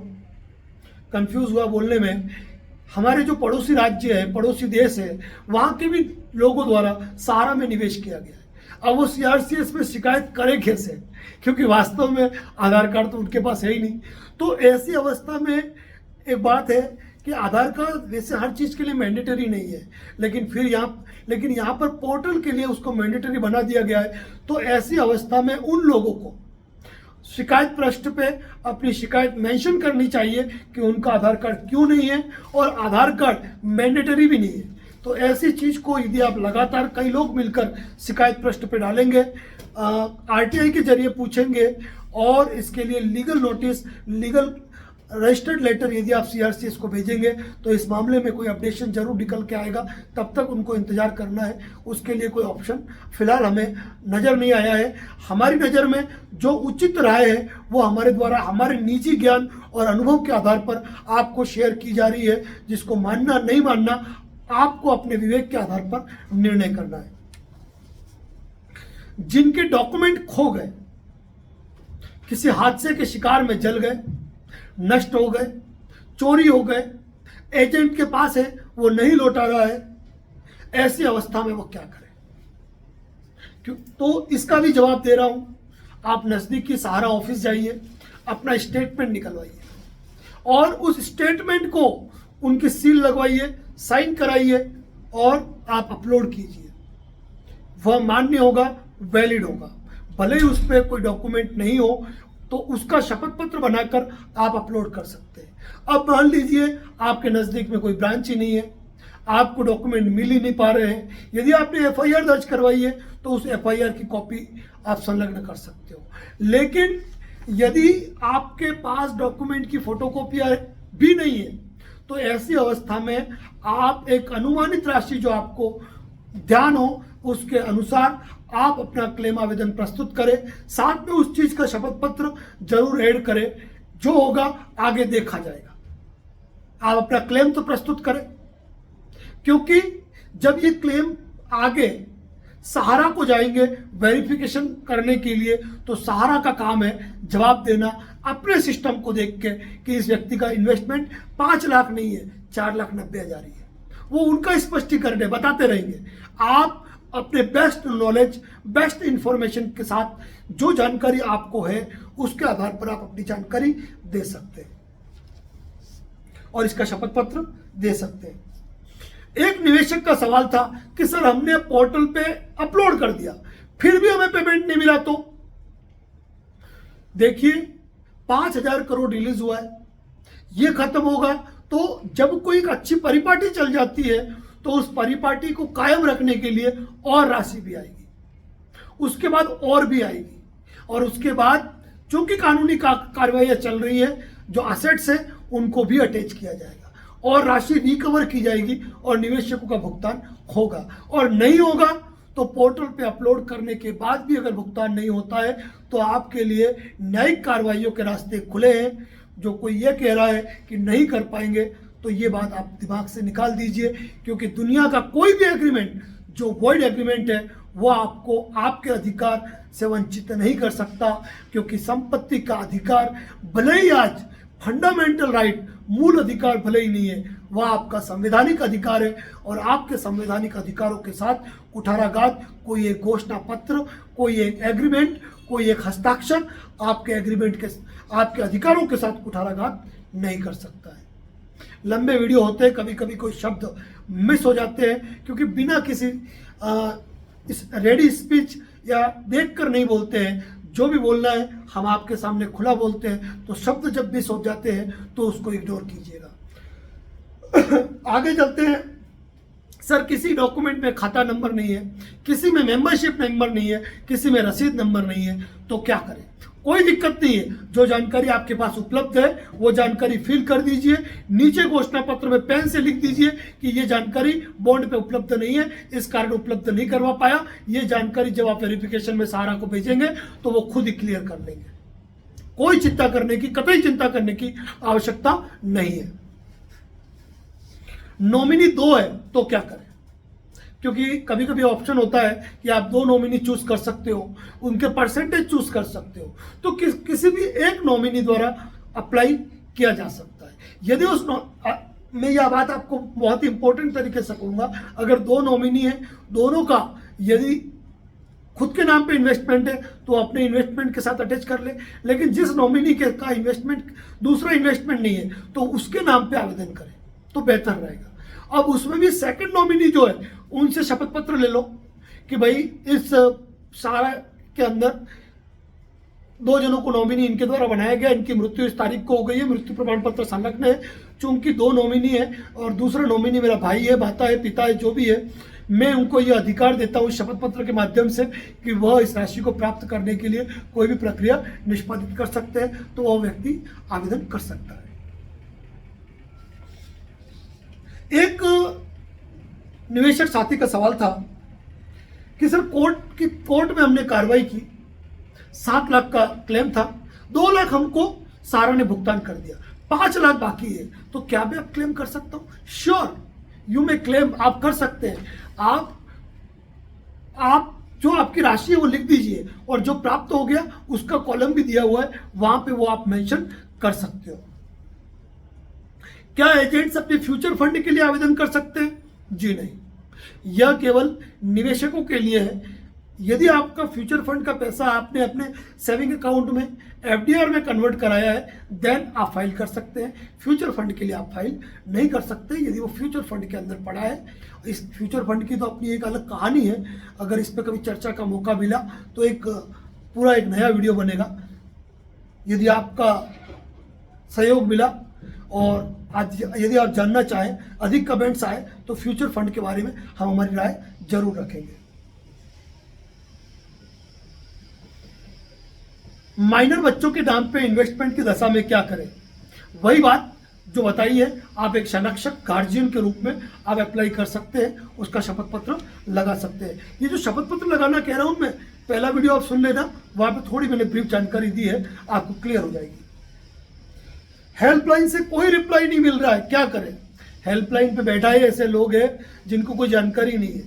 कंफ्यूज हुआ बोलने में, हमारे जो पड़ोसी राज्य है, पड़ोसी देश है, वहाँ के भी लोगों द्वारा सहारा में निवेश किया गया है। अब वो CRCS में शिकायत करें कैसे? क्योंकि वास्तव में आधार कार्ड तो उनके पास है ही नहीं। तो ऐसी अवस्था में एक बात है कि आधार कार्ड वैसे हर चीज़ के लिए मैंडेटरी नहीं है, लेकिन यहाँ पर पोर्टल के लिए उसको मैंडेटरी बना दिया गया है। तो ऐसी अवस्था में उन लोगों को शिकायत पृष्ठ पे अपनी शिकायत मेंशन करनी चाहिए कि उनका आधार कार्ड क्यों नहीं है, और आधार कार्ड मैंडेटरी भी नहीं है। तो ऐसी चीज़ को यदि आप लगातार कई लोग मिलकर शिकायत पृष्ठ पे डालेंगे, RTI के जरिए पूछेंगे, और इसके लिए legal notice, legal registered letter यदि आप CRCS को भेजेंगे तो इस मामले में कोई अपडेशन जरूर निकल के आएगा। तब तक उनको इंतजार करना है, उसके लिए कोई ऑप्शन फिलहाल हमें नज़र नहीं आया है। हमारी नज़र में जो उचित राय है वो हमारे द्वारा, हमारे निजी ज्ञान और अनुभव के आधार पर आपको शेयर की जा रही है। जिसको मानना नहीं मानना आपको अपने विवेक के आधार पर निर्णय करना है। जिनके डॉक्यूमेंट खो गए, किसी हादसे के शिकार में जल गए, नष्ट हो गए, चोरी हो गए, एजेंट के पास है वो नहीं लौटा रहा है, ऐसी अवस्था में वो क्या करे? तो इसका भी जवाब दे रहा हूं। आप नजदीकी सहारा ऑफिस जाइए, अपना स्टेटमेंट निकलवाइए और उस स्टेटमेंट को उनकी सील लगवाइए, साइन कराइए और आप अपलोड कीजिए। वह मान्य होगा, वैलिड होगा। भले ही उस पर कोई डॉक्यूमेंट नहीं हो तो उसका शपथ पत्र बनाकर आप अपलोड कर सकते हैं। अब मान लीजिए आपके नज़दीक में कोई ब्रांच ही नहीं है, आपको डॉक्यूमेंट मिल ही नहीं पा रहे हैं, यदि आपने एफआईआर दर्ज करवाई है तो उस एफआईआर की कॉपी आप संलग्न कर सकते हो। लेकिन यदि आपके पास डॉक्यूमेंट की फोटोकॉपी भी नहीं है तो ऐसी अवस्था में आप एक अनुमानित राशि जो आपको ध्यान हो उसके अनुसार आप अपना क्लेम आवेदन प्रस्तुत करें, साथ में उस चीज का शपथ पत्र जरूर ऐड करें। जो होगा आगे देखा जाएगा। आप अपना क्लेम तो प्रस्तुत करें, क्योंकि जब ये क्लेम आगे सहारा को जाएंगे वेरिफिकेशन करने के लिए, तो सहारा का काम है जवाब देना अपने सिस्टम को देख के कि इस व्यक्ति का इन्वेस्टमेंट 5 लाख नहीं है, 4,90,000 ही है। वो उनका स्पष्टीकरण है, बताते रहेंगे। आप अपने बेस्ट नॉलेज, बेस्ट इंफॉर्मेशन के साथ जो जानकारी आपको है उसके आधार पर आप अपनी जानकारी दे सकते हैं और इसका शपथ पत्र दे सकते हैं। एक निवेशक का सवाल था कि सर हमने पोर्टल पे अपलोड कर दिया फिर भी हमें पेमेंट नहीं मिला। तो देखिए 5,000 करोड़ रिलीज हुआ है, ये खत्म होगा तो जब कोई एक अच्छी परिपाटी चल जाती है तो उस परिपाटी को कायम रखने के लिए और राशि भी आएगी, उसके बाद और भी आएगी, और उसके बाद चूंकि कानूनी कार्रवाइयां चल रही है, जो असेट्स है उनको भी अटैच किया जाएगा और राशि रिकवर की जाएगी और निवेशकों का भुगतान होगा। और नहीं होगा तो पोर्टल पे अपलोड करने के बाद भी अगर भुगतान नहीं होता है तो आपके लिए न्यायिक कार्रवाइयों के रास्ते खुले हैं। जो कोई ये कह रहा है कि नहीं कर पाएंगे तो ये बात आप दिमाग से निकाल दीजिए, क्योंकि दुनिया का कोई भी एग्रीमेंट जो वॉइड एग्रीमेंट है वो आपको आपके अधिकार से वंचित नहीं कर सकता, क्योंकि संपत्ति का अधिकार भले ही आज फंडामेंटल राइट, मूल अधिकार भले ही नहीं है, वह आपका संवैधानिक अधिकार है। और आपके संवैधानिक अधिकारों के साथ कुठाराघात, कोई एक घोषणा पत्र, कोई एक एग्रीमेंट, कोई एक हस्ताक्षर आपके एग्रीमेंट के, आपके अधिकारों के साथ कुठाराघात नहीं कर सकता है। लंबे वीडियो होते हैं, कभी कभी कोई शब्द मिस हो जाते हैं, क्योंकि बिना किसी इस रेडी स्पीच या देखकर नहीं बोलते हैं। जो भी बोलना है हम आपके सामने खुला बोलते हैं, तो शब्द जब मिस हो जाते हैं तो उसको इग्नोर कीजिएगा। आगे चलते हैं। सर किसी डॉक्यूमेंट में खाता नंबर नहीं है, किसी में मेंबरशिप नंबर नहीं है, किसी में रसीद नंबर नहीं है, तो क्या करें? कोई दिक्कत नहीं है, जो जानकारी आपके पास उपलब्ध है वो जानकारी फिल कर दीजिए। नीचे घोषणा पत्र में पेन से लिख दीजिए कि ये जानकारी बॉन्ड पे उपलब्ध नहीं है, इस कारण उपलब्ध नहीं करवा पाया। ये जानकारी जब आप वेरिफिकेशन में सहारा को भेजेंगे तो वो खुद ही क्लियर कर लेंगे। कोई चिंता करने की, कतई चिंता करने की आवश्यकता नहीं है। नॉमिनी 2 है तो क्या करें? क्योंकि कभी कभी ऑप्शन होता है कि आप 2 नॉमिनी चूज कर सकते हो, उनके परसेंटेज चूज कर सकते हो, तो किसी भी एक नॉमिनी द्वारा अप्लाई किया जा सकता है। यदि उस मैं यह बात आपको बहुत ही इंपॉर्टेंट तरीके से कहूंगा, अगर 2 नॉमिनी है, दोनों का यदि खुद के नाम पे इन्वेस्टमेंट है तो अपने इन्वेस्टमेंट के साथ अटैच कर ले, लेकिन जिस नॉमिनी के का इन्वेस्टमेंट दूसरा इन्वेस्टमेंट नहीं है तो उसके नाम पे आवेदन करें तो बेहतर रहेगा। अब उसमें भी सेकंड नॉमिनी जो है उनसे शपथ पत्र ले लो कि भाई इस सारा के अंदर 2 जनों को नॉमिनी इनके द्वारा बनाया गया, इनकी मृत्यु इस तारीख को हो गई है, मृत्यु प्रमाण पत्र संलग्न है। चूंकि 2 नॉमिनी है और दूसरा नॉमिनी मेरा भाई है, भाता है, पिता है, जो भी है, मैं उनको यह अधिकार देता हूँ शपथ पत्र के माध्यम से कि वह इस राशि को प्राप्त करने के लिए कोई भी प्रक्रिया निष्पादित कर सकते हैं, तो वह व्यक्ति आवेदन कर सकता है। एक निवेशक साथी का सवाल था कि सर कोर्ट में हमने कार्रवाई की, 7 लाख का क्लेम था, 2 लाख हमको सहारा ने भुगतान कर दिया, 5 लाख बाकी है, तो क्या मैं अब क्लेम कर सकता हूं? श्योर, यू में क्लेम आप कर सकते हैं। आप जो आपकी राशि है वो लिख दीजिए और जो प्राप्त हो गया उसका कॉलम भी दिया हुआ है, वहां पे वो आप मेंशन कर सकते हो। क्या एजेंट्स अपने फ्यूचर फंड के लिए आवेदन कर सकते हैं? जी नहीं, यह केवल निवेशकों के लिए है। यदि आपका फ्यूचर फंड का पैसा आपने अपने सेविंग अकाउंट में एफडीआर में कन्वर्ट कराया है, देन आप फाइल कर सकते हैं। फ्यूचर फंड के लिए आप फाइल नहीं कर सकते यदि वो फ्यूचर फंड के अंदर पड़ा है। इस फ्यूचर फंड की तो अपनी एक अलग कहानी है, अगर इस पर कभी चर्चा का मौका मिला तो एक पूरा एक नया वीडियो बनेगा। यदि आपका सहयोग मिला और आज यदि आप जानना चाहें, अधिक कमेंट्स आए तो फ्यूचर फंड के बारे में हम हमारी राय जरूर रखेंगे। माइनर बच्चों के नाम पे इन्वेस्टमेंट की दशा में क्या करें? वही बात जो बताई है, आप एक संरक्षक गार्जियन के रूप में आप अप्लाई कर सकते हैं, उसका शपथ पत्र लगा सकते हैं। ये जो शपथ पत्र लगाना कह रहा हूं मैं, पहला वीडियो आप सुन लेना, वहां पे थोड़ी मैंने ब्रीफ जानकारी दी है, आपको क्लियर हो जाएगी। हेल्पलाइन से कोई रिप्लाई नहीं मिल रहा है, क्या करें? हेल्पलाइन पे बैठा है ऐसे लोग हैं जिनको कोई जानकारी नहीं है,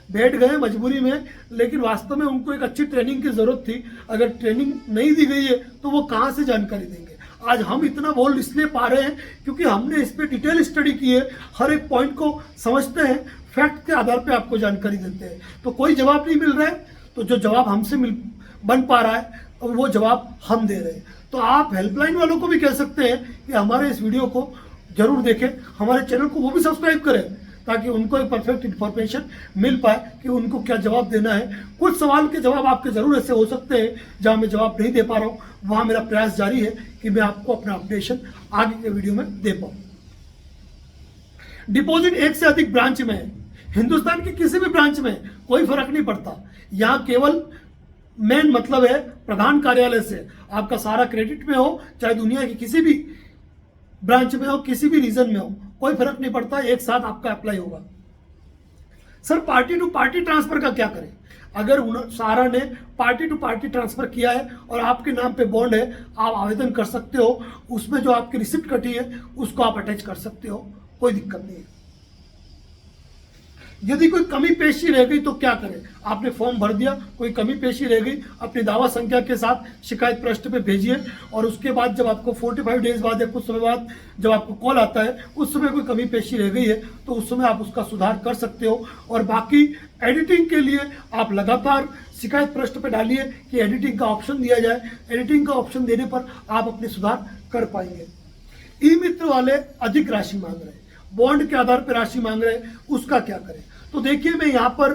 बैठ गए मजबूरी में, लेकिन वास्तव में उनको एक अच्छी ट्रेनिंग की जरूरत थी। अगर ट्रेनिंग नहीं दी गई है तो वो कहाँ से जानकारी देंगे? आज हम इतना बोल इसलिए पा रहे हैं क्योंकि हमने इस पर डिटेल स्टडी की है, हर एक पॉइंट को समझते हैं, फैक्ट के आधार पे आपको जानकारी देते हैं। तो कोई जवाब नहीं मिल रहा है, तो जो जवाब हमसे बन पा रहा है वो जवाब हम दे रहे हैं। तो आप हेल्पलाइन वालों को भी कह सकते हैं कि हमारे इस वीडियो को जरूर देखें, हमारे चैनल को वो भी सब्सक्राइब करें, ताकि उनको एक परफेक्ट इन्फॉर्मेशन मिल पाए कि उनको क्या जवाब देना है। कुछ सवाल के जवाब आपके जरूर ऐसे हो सकते हैं जहां मैं जवाब नहीं दे पा रहा हूं, वहां मेरा प्रयास जारी है कि मैं आपको अपना अपडेशन आगे के वीडियो में दे पाऊं। डिपॉजिट एक से अधिक ब्रांच में है, हिंदुस्तान के किसी भी ब्रांच में कोई फर्क नहीं पड़ता, यहाँ केवल मेन मतलब है प्रधान कार्यालय से आपका सारा क्रेडिट में हो, चाहे दुनिया की किसी भी ब्रांच में हो, किसी भी रीजन में हो, कोई फर्क नहीं पड़ता, एक साथ आपका अप्लाई होगा। Sir party to party transfer का क्या करें? अगर सारा ने पार्टी टू पार्टी ट्रांसफर किया है और आपके नाम पे बॉन्ड है, आप आवेदन कर सकते हो, उसमें जो आपकी रिसिप्ट कटी है उसको आप अटैच कर सकते हो, कोई दिक्कत नहीं है। यदि कोई कमी पेशी रह गई तो क्या करें? आपने फॉर्म भर दिया, कोई कमी पेशी रह गई, अपनी दावा संख्या के साथ शिकायत पृष्ठ पे भेजिए, और उसके बाद जब आपको 45 डेज बाद या कुछ समय बाद जब आपको कॉल आता है, उस समय कोई कमी पेशी रह गई है तो उस समय आप उसका सुधार कर सकते हो। और बाकी एडिटिंग के लिए आप लगातार शिकायत पृष्ठ पे डालिए कि एडिटिंग का ऑप्शन दिया जाए, एडिटिंग का ऑप्शन देने पर आप अपने सुधार कर पाएंगे। ई मित्र वाले अधिक राशि मांग रहे हैं, बॉन्ड के आधार पर राशि मांग रहे हैं, उसका क्या करें? तो देखिए, मैं यहाँ पर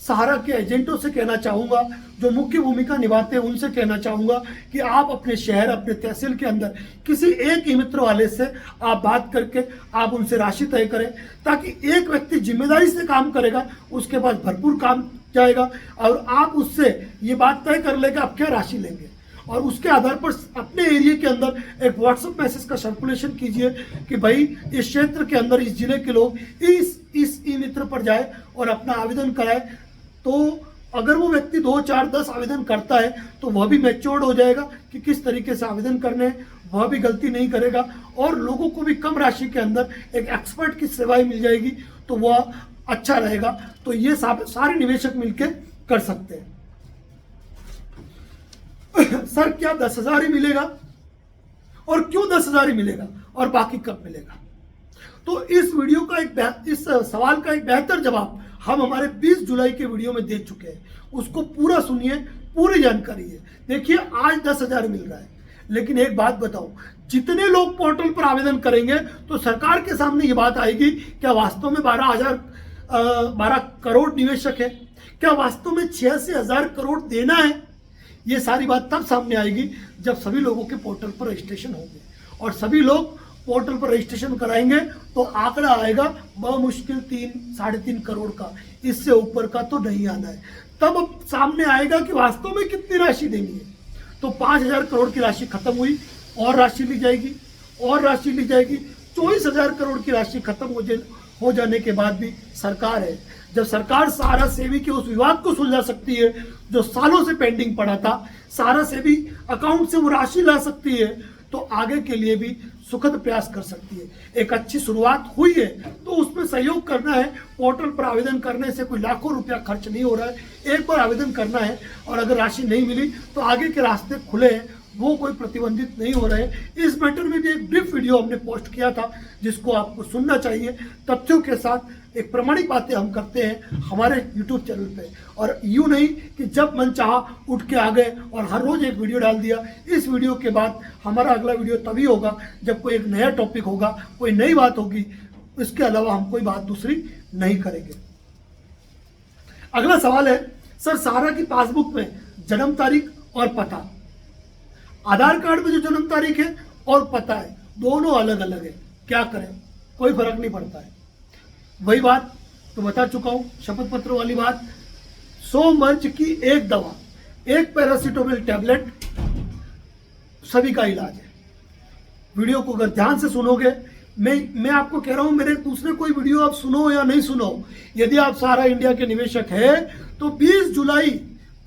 सहारा के एजेंटों से कहना चाहूँगा, जो मुख्य भूमिका निभाते हैं उनसे कहना चाहूँगा कि आप अपने शहर, अपने तहसील के अंदर किसी एक ई मित्र वाले से आप बात करके आप उनसे राशि तय करें, ताकि एक व्यक्ति जिम्मेदारी से काम करेगा, उसके पास भरपूर काम जाएगा, और आप उससे ये बात तय कर लेगा आप क्या राशि लेंगे, और उसके आधार पर अपने एरिया के अंदर एक व्हाट्सएप मैसेज का सर्कुलेशन कीजिए कि भाई इस क्षेत्र के अंदर, इस जिले के लोग इस ई मित्र पर जाए और अपना आवेदन कराए। तो अगर वो व्यक्ति 2, 4, 10 आवेदन करता है तो वह भी मैच्योर्ड हो जाएगा कि किस तरीके से आवेदन करने हैं, वह भी गलती नहीं करेगा, और लोगों को भी कम राशि के अंदर एक एक्सपर्ट की सेवाएं मिल जाएगी, तो वह अच्छा रहेगा। तो ये सारे निवेशक मिलकर कर सकते हैं। सर क्या 10,000 ही मिलेगा, और क्यों 10,000 ही मिलेगा और बाकी कब मिलेगा? तो इस वीडियो का इस सवाल का एक बेहतर जवाब हम हमारे 20 जुलाई के वीडियो में दे चुके हैं, उसको पूरा सुनिए, पूरी जानकारी है। देखिए, आज 10,000 मिल रहा है, लेकिन एक बात बताऊं, जितने लोग पोर्टल पर आवेदन करेंगे तो सरकार के सामने ये बात आएगी, क्या वास्तव में 12 करोड़ निवेशक है, क्या वास्तव में 86,000 करोड़ देना है? ये सारी बात तब सामने आएगी जब सभी लोगों के पोर्टल पर रजिस्ट्रेशन होंगे, और सभी लोग पोर्टल पर रजिस्ट्रेशन कराएंगे तो आंकड़ा आएगा बमुश्किल 3-3.5 करोड़ का, इससे ऊपर का तो नहीं आना है। तब सामने आएगा कि वास्तव में कितनी राशि देनी है। तो 5,000 करोड़ की राशि खत्म हुई, और राशि ली जाएगी, और राशि ली जाएगी। 24,000 करोड़ की राशि खत्म हो जाने के बाद भी सरकार है, जब सरकार सहारा सेवी के उस विवाद को सुलझा सकती है जो सालों से पेंडिंग पड़ा था, सहारा सेवी अकाउंट से वो राशि ला सकती है, तो आगे के लिए भी सुखद प्रयास कर सकती है। एक अच्छी शुरुआत हुई है तो उसमें सहयोग करना है। पोर्टल पर आवेदन करने से कोई लाखों रुपया खर्च नहीं हो रहा है, एक बार आवेदन करना है, और अगर राशि नहीं मिली तो आगे के रास्ते खुले हैं, वो कोई प्रतिबंधित नहीं हो रहे। इस मैटर में भी एक ब्रीफ वीडियो हमने पोस्ट किया था, जिसको आपको सुनना चाहिए। तथ्यों के साथ एक प्रमाणिक बातें हम करते हैं हमारे YouTube चैनल पे, और यूं नहीं कि जब मन चाहा उठ के आ गए और हर रोज एक वीडियो डाल दिया। इस वीडियो के बाद हमारा अगला वीडियो तभी होगा जब कोई एक नया टॉपिक होगा, कोई नई बात होगी, इसके अलावा हम कोई बात दूसरी नहीं करेंगे। अगला सवाल है, सर सहारा की पासबुक में जन्म तारीख और पता आधार कार्ड में जो जन्म तारीख है और पता है दोनों अलग अलग है, क्या करें, कोई फर्क नहीं पड़ता है। वही बात तो बता चुका हूं, शपथ पत्र वाली बात। 100 मर्ज की एक दवा, एक पैरासिटामोल टैबलेट सभी का इलाज है। वीडियो को अगर ध्यान से सुनोगे, मैं आपको कह रहा हूं, मेरे दूसरे कोई वीडियो आप सुनो या नहीं सुनो, यदि आप सहारा इंडिया के निवेशक है तो 20 जुलाई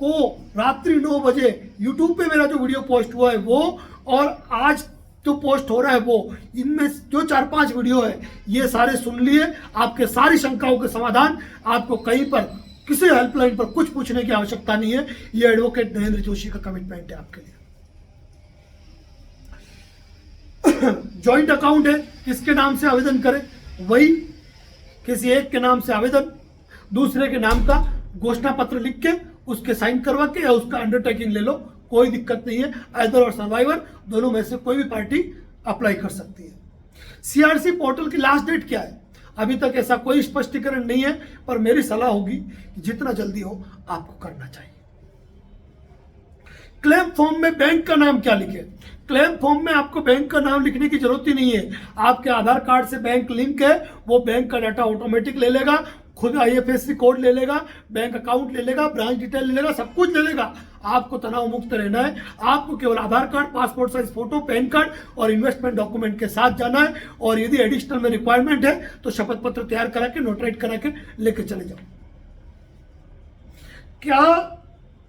को रात्रि 9 बजे यूट्यूब पे मेरा जो वीडियो पोस्ट हुआ है वो, और आज जो पोस्ट हो रहा है वो, इनमें जो 4-5 वीडियो है ये सारे सुन लिए। आपके सारी शंकाओं के समाधान, आपको कहीं पर किसी हेल्पलाइन पर कुछ पूछने की आवश्यकता नहीं है। ये एडवोकेट नरेंद्र जोशी का कमिटमेंट है आपके लिए। जॉइंट अकाउंट है, किसके नाम से आवेदन करें, वही किसी एक के नाम से आवेदन, दूसरे के नाम का घोषणा पत्र लिख के उसके साइन करवा के या उसका अंडरटेकिंग ले लो, कोई दिक्कत नहीं है। आइदर और सर्वाइवर दोनों में से कोई भी पार्टी अप्लाई कर सकती है। सीआरसी पोर्टल की लास्ट डेट क्या है, अभी तक ऐसा कोई स्पष्टीकरण नहीं है, पर मेरी सलाह होगी कि जितना जल्दी हो आपको करना चाहिए। क्लेम फॉर्म में बैंक का नाम क्या लिखे, क्लेम फॉर्म में आपको बैंक का नाम लिखने की जरूरत ही नहीं है। आपके आधार कार्ड से बैंक लिंक है, वो बैंक का डाटा ऑटोमेटिक ले लेगा, खुद आईएफएससी कोड ले लेगा, बैंक अकाउंट ले लेगा, ब्रांच डिटेल ले लेगा, सब कुछ ले लेगा। आपको तनाव मुक्त रहना है। आपको केवल Aadhaar card, passport size photo, PAN card और इन्वेस्टमेंट डॉक्यूमेंट के साथ जाना है। और यदि एडिशनल में रिक्वायरमेंट है तो शपथ पत्र तैयार करा के नोटराइट करा के लेके चले जाओ। क्या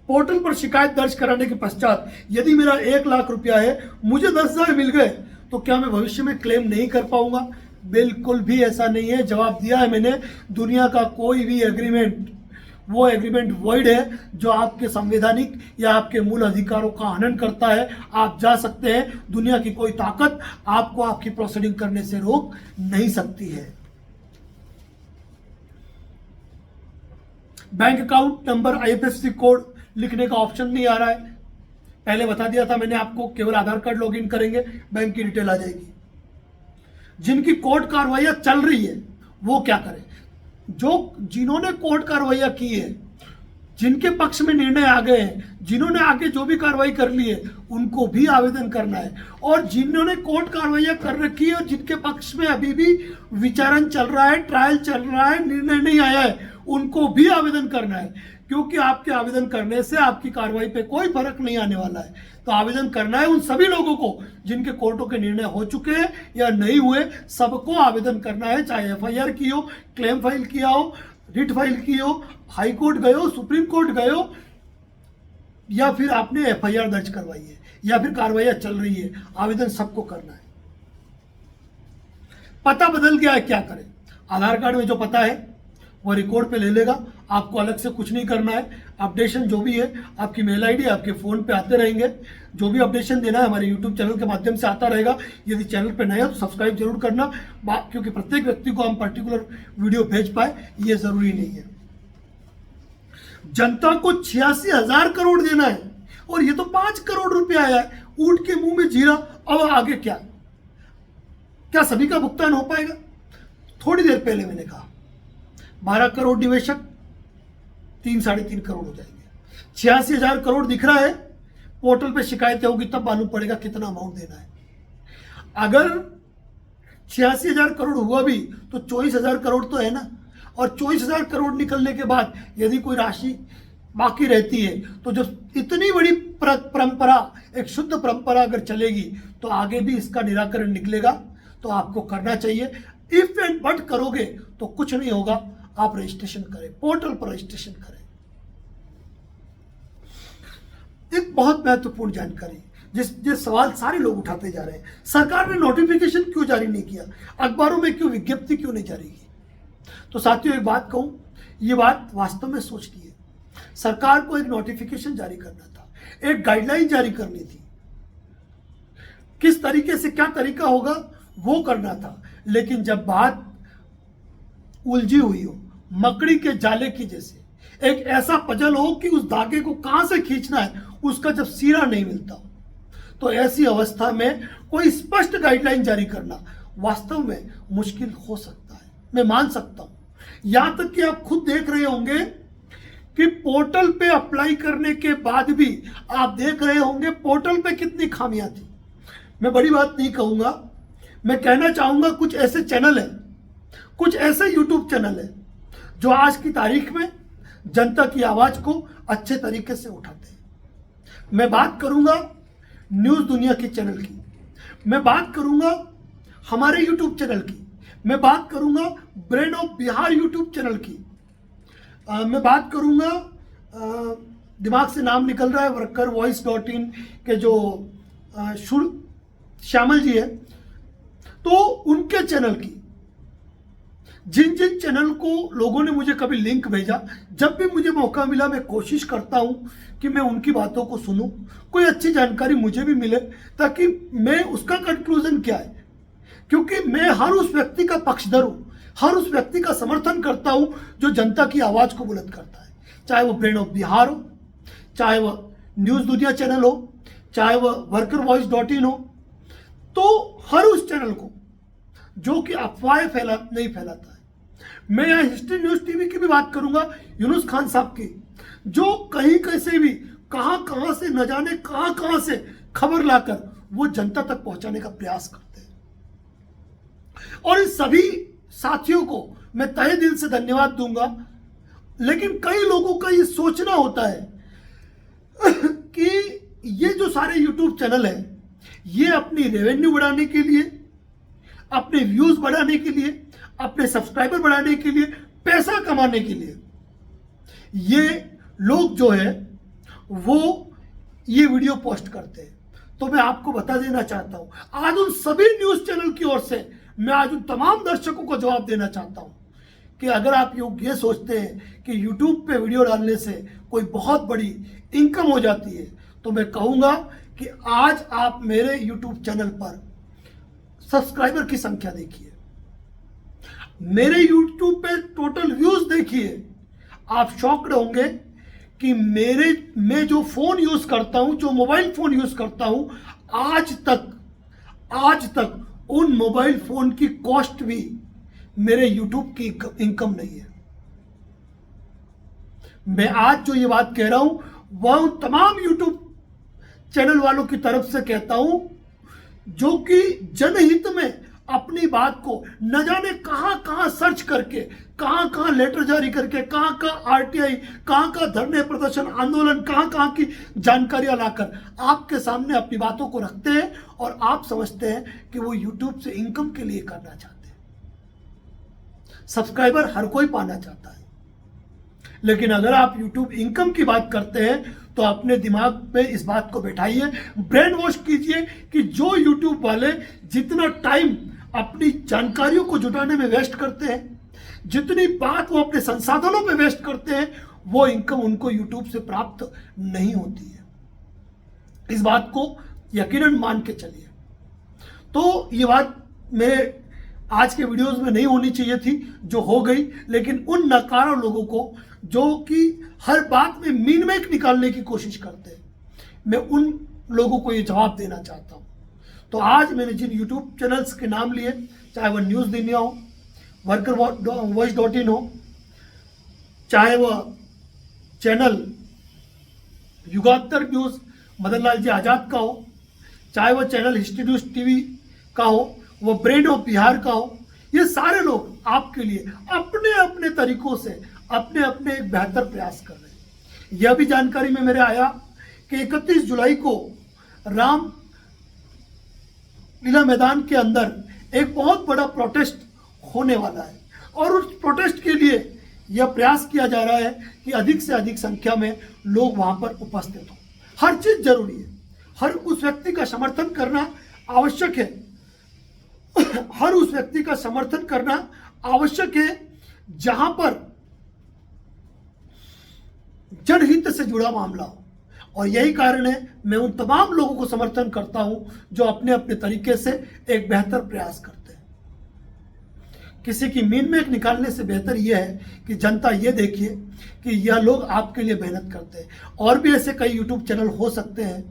पोर्टल पर शिकायत दर्ज कराने के पश्चात यदि मेरा 1 लाख रुपया है, मुझे 10,000 मिल गए, तो क्या मैं भविष्य में क्लेम नहीं कर पाऊंगा? बिल्कुल भी ऐसा नहीं है। जवाब दिया है मैंने। दुनिया का कोई भी एग्रीमेंट, वो एग्रीमेंट वॉइड है जो आपके संवैधानिक या आपके मूल अधिकारों का हनन करता है। आप जा सकते हैं, दुनिया की कोई ताकत आपको आपकी प्रोसीडिंग करने से रोक नहीं सकती है। Bank account number, IFSC code लिखने का ऑप्शन नहीं आ रहा है। पहले बता दिया था मैंने आपको, केवल आधार कार्ड लॉगिन करेंगे बैंक की डिटेल आ जाएगी। जिनकी कोर्ट कार्रवाइयां चल रही है वो क्या करें, जिन्होंने कोर्ट कार्रवाइयां की है, जिनके पक्ष में निर्णय आ गए हैं, जिन्होंने आगे जो भी कार्रवाई कर ली है, उनको भी आवेदन करना है। और जिन्होंने कोर्ट कार्रवाइयां कर रखी है और जिनके पक्ष में अभी भी विचारण चल रहा है, ट्रायल चल रहा है, निर्णय नहीं आया है, उनको भी आवेदन करना है। क्योंकि आपके आवेदन करने से आपकी कार्रवाई पे कोई फर्क नहीं आने वाला है। तो आवेदन करना है उन सभी लोगों को जिनके कोर्टों के निर्णय हो चुके हैं या नहीं हुए, सबको आवेदन करना है। चाहे एफआईआर की हो, क्लेम फाइल किया हो, रिट फाइल की हो, हाई कोर्ट गए हो, सुप्रीम कोर्ट गए हो, या फिर आपने एफआईआर दर्ज करवाई है या फिर कार्रवाइयां चल रही है, आवेदन सबको करना है। पता बदल गया है, क्या करें? आधार कार्ड में जो पता है वो रिकॉर्ड पे ले लेगा, आपको अलग से कुछ नहीं करना है। अपडेशन जो भी है आपकी मेल आईडी, आपके फ़ोन पे आते रहेंगे। जो भी अपडेशन देना है हमारे यूट्यूब चैनल के माध्यम से आता रहेगा। यदि चैनल पे नए हो तो सब्सक्राइब जरूर करना, क्योंकि प्रत्येक व्यक्ति को हम पर्टिकुलर वीडियो भेज पाए ये ज़रूरी नहीं है। जनता को 86,000 करोड़ देना है और ये तो 5 करोड़ रुपया आया है। ऊंट के मुंह में जीरा, अब आगे क्या? क्या सभी का भुगतान हो पाएगा? थोड़ी देर पहले मैंने कहा 12 करोड़ निवेशक 3-3.5 करोड़ हो जाएंगे। 86,000 करोड़ दिख रहा है। पोर्टल पे शिकायतें होगी तब मालूम पड़ेगा कितना अमाउंट देना है। अगर 86,000 करोड़ हुआ भी तो 24,000 करोड़ तो है ना। और 24,000 करोड़ निकलने के बाद यदि कोई राशि बाकी रहती है तो जो इतनी बड़ी परंपरा, एक शुद्ध परंपरा अगर चलेगी तो आगे भी इसका निराकरण निकलेगा। तो आपको करना चाहिए। इफ एंड बट करोगे तो कुछ नहीं होगा। आप रजिस्ट्रेशन करें, पोर्टल पर रजिस्ट्रेशन करें। एक बहुत महत्वपूर्ण जानकारी, जिस सवाल सारे लोग उठाते जा रहे हैं, सरकार ने नोटिफिकेशन क्यों जारी नहीं किया, अखबारों में क्यों विज्ञप्ति क्यों नहीं जारी की? तो साथियों एक बात कहूं, ये बात वास्तव में सोचनी है। सरकार को एक नोटिफिकेशन जारी करना था, एक गाइडलाइन जारी करनी थी, किस तरीके से क्या तरीका होगा वो करना था। लेकिन जब बात उलझी हुई हो, मकड़ी के जाले की जैसे, एक ऐसा पजल हो कि उस धागे को कहां से खींचना है उसका जब सिरा नहीं मिलता हो, तो ऐसी अवस्था में कोई स्पष्ट गाइडलाइन जारी करना वास्तव में मुश्किल हो सकता है। मैं मान सकता हूं। यहां तक कि आप खुद देख रहे होंगे कि पोर्टल पे अप्लाई करने के बाद भी आप देख रहे होंगे पोर्टल पे कितनी खामियां थी। मैं बड़ी बात नहीं कहूंगा, मैं कहना चाहूंगा कुछ ऐसे चैनल है, कुछ ऐसे यूट्यूब चैनल है जो आज की तारीख में जनता की आवाज को अच्छे तरीके से उठाते हैं। मैं बात करूंगा न्यूज दुनिया की चैनल की, मैं बात करूंगा हमारे यूट्यूब चैनल की, मैं बात करूंगा brain of Bihar YouTube channel की, मैं बात करूंगा दिमाग से नाम निकल रहा है workervoice.in के जो श्यामल जी है, तो उनके चैनल की। जिन जिन चैनल को लोगों ने मुझे कभी लिंक भेजा, जब भी मुझे मौका मिला मैं कोशिश करता हूं कि मैं उनकी बातों को सुनूं, कोई अच्छी जानकारी मुझे भी मिले, ताकि मैं उसका कंक्लूजन क्या है, क्योंकि मैं हर उस व्यक्ति का पक्षधर हूं, हर उस व्यक्ति का समर्थन करता हूं जो जनता की आवाज को बुलंद करता है, चाहे वो ब्रेन ऑफ बिहार हो, चाहे वह न्यूज दुनिया चैनल हो, चाहे वह workervoice.in हो। तो हर उस चैनल को जो कि अफवाहें नहीं फैलाता है। मैं यहाँ हिस्ट्री न्यूज टीवी की भी बात करूंगा, यूनुस खान साहब की, जो कहीं कैसे भी कहां से न जाने कहां से खबर लाकर वो जनता तक पहुंचाने का प्रयास करते हैं। और इन सभी साथियों को मैं तहे दिल से धन्यवाद दूंगा। लेकिन कई लोगों का ये सोचना होता है कि ये जो सारे यूट्यूब चैनल है, ये अपनी रेवेन्यू बढ़ाने के लिए, अपने व्यूज बढ़ाने के लिए, अपने सब्सक्राइबर बढ़ाने के लिए, पैसा कमाने के लिए ये लोग जो है वो ये वीडियो पोस्ट करते हैं। तो मैं आपको बता देना चाहता हूं, आज उन सभी न्यूज चैनल की ओर से मैं आज उन तमाम दर्शकों को जवाब देना चाहता हूं कि अगर आप ये सोचते हैं कि यूट्यूब पे वीडियो डालने से कोई बहुत बड़ी इनकम हो जाती है, तो मैं कहूंगा कि आज आप मेरे यूट्यूब चैनल पर सब्सक्राइबर की संख्या देखिए, मेरे यूट्यूब पे टोटल व्यूज देखिए, आप शॉक्ड होंगे कि मैं जो फोन यूज करता हूं, जो मोबाइल फोन यूज करता हूं, आज तक उन मोबाइल फोन की कॉस्ट भी मेरे यूट्यूब की इनकम नहीं है। मैं आज जो ये बात कह रहा हूं वह उन तमाम यूट्यूब चैनल वालों की तरफ से कहता हूं जो कि जनहित में अपनी बात को न जाने कहां सर्च करके, कहां लेटर जारी करके, कहां आरटीआई, कहां धरने प्रदर्शन आंदोलन, कहां की जानकारियां लाकर आपके सामने अपनी बातों को रखते हैं, और आप समझते हैं कि वो यूट्यूब से इनकम के लिए करना चाहते हैं। सब्सक्राइबर हर कोई पाना चाहता है, लेकिन अगर आप यूट्यूब इनकम की बात करते हैं तो अपने दिमाग पे इस बात को बैठाइए, ब्रेन वॉश कीजिए कि जो यूट्यूब वाले जितना टाइम अपनी जानकारियों को जुटाने में वेस्ट करते हैं, जितनी बात वो अपने संसाधनों पे वेस्ट करते हैं, वो इनकम उनको यूट्यूब से प्राप्त नहीं होती है। इस बात को यकीनन मान के चलिए। तो ये बात मेरे आज के वीडियोस में नहीं होनी चाहिए थी, जो हो गई, लेकिन उन नकारा लोगों को जो कि हर बात में मीन मेक निकालने की कोशिश करते हैं, मैं उन लोगों को ये जवाब देना चाहता हूं। तो आज मैंने जिन यूट्यूब चैनल्स के नाम लिए, चाहे वह न्यूज दुनिया हो, workervoice.in हो, चाहे वह चैनल युगांतर न्यूज मदन लाल जी आजाद का हो, चाहे वह चैनल हिस्ट्री न्यूज टीवी का हो, वह ब्रेन ऑफ बिहार का हो, ये सारे लोग आपके लिए अपने अपने तरीकों से अपने एक बेहतर प्रयास कर रहे हैं। यह भी जानकारी में मेरे आया कि 31 जुलाई को राम लीला मैदान के अंदर एक बहुत बड़ा प्रोटेस्ट होने वाला है, और उस प्रोटेस्ट के लिए यह प्रयास किया जा रहा है कि अधिक से अधिक संख्या में लोग वहां पर उपस्थित हों। हर चीज जरूरी है, हर उस व्यक्ति का समर्थन करना आवश्यक है, हर उस व्यक्ति का समर्थन करना आवश्यक है जहां पर जनहित से जुड़ा मामला हो। और यही कारण है मैं उन तमाम लोगों को समर्थन करता हूं जो अपने अपने तरीके से एक बेहतर प्रयास करते हैं। किसी की मीन मेक निकालने से बेहतर यह है कि जनता ये देखिए कि यह लोग आपके लिए मेहनत करते हैं। और भी ऐसे कई यूट्यूब चैनल हो सकते हैं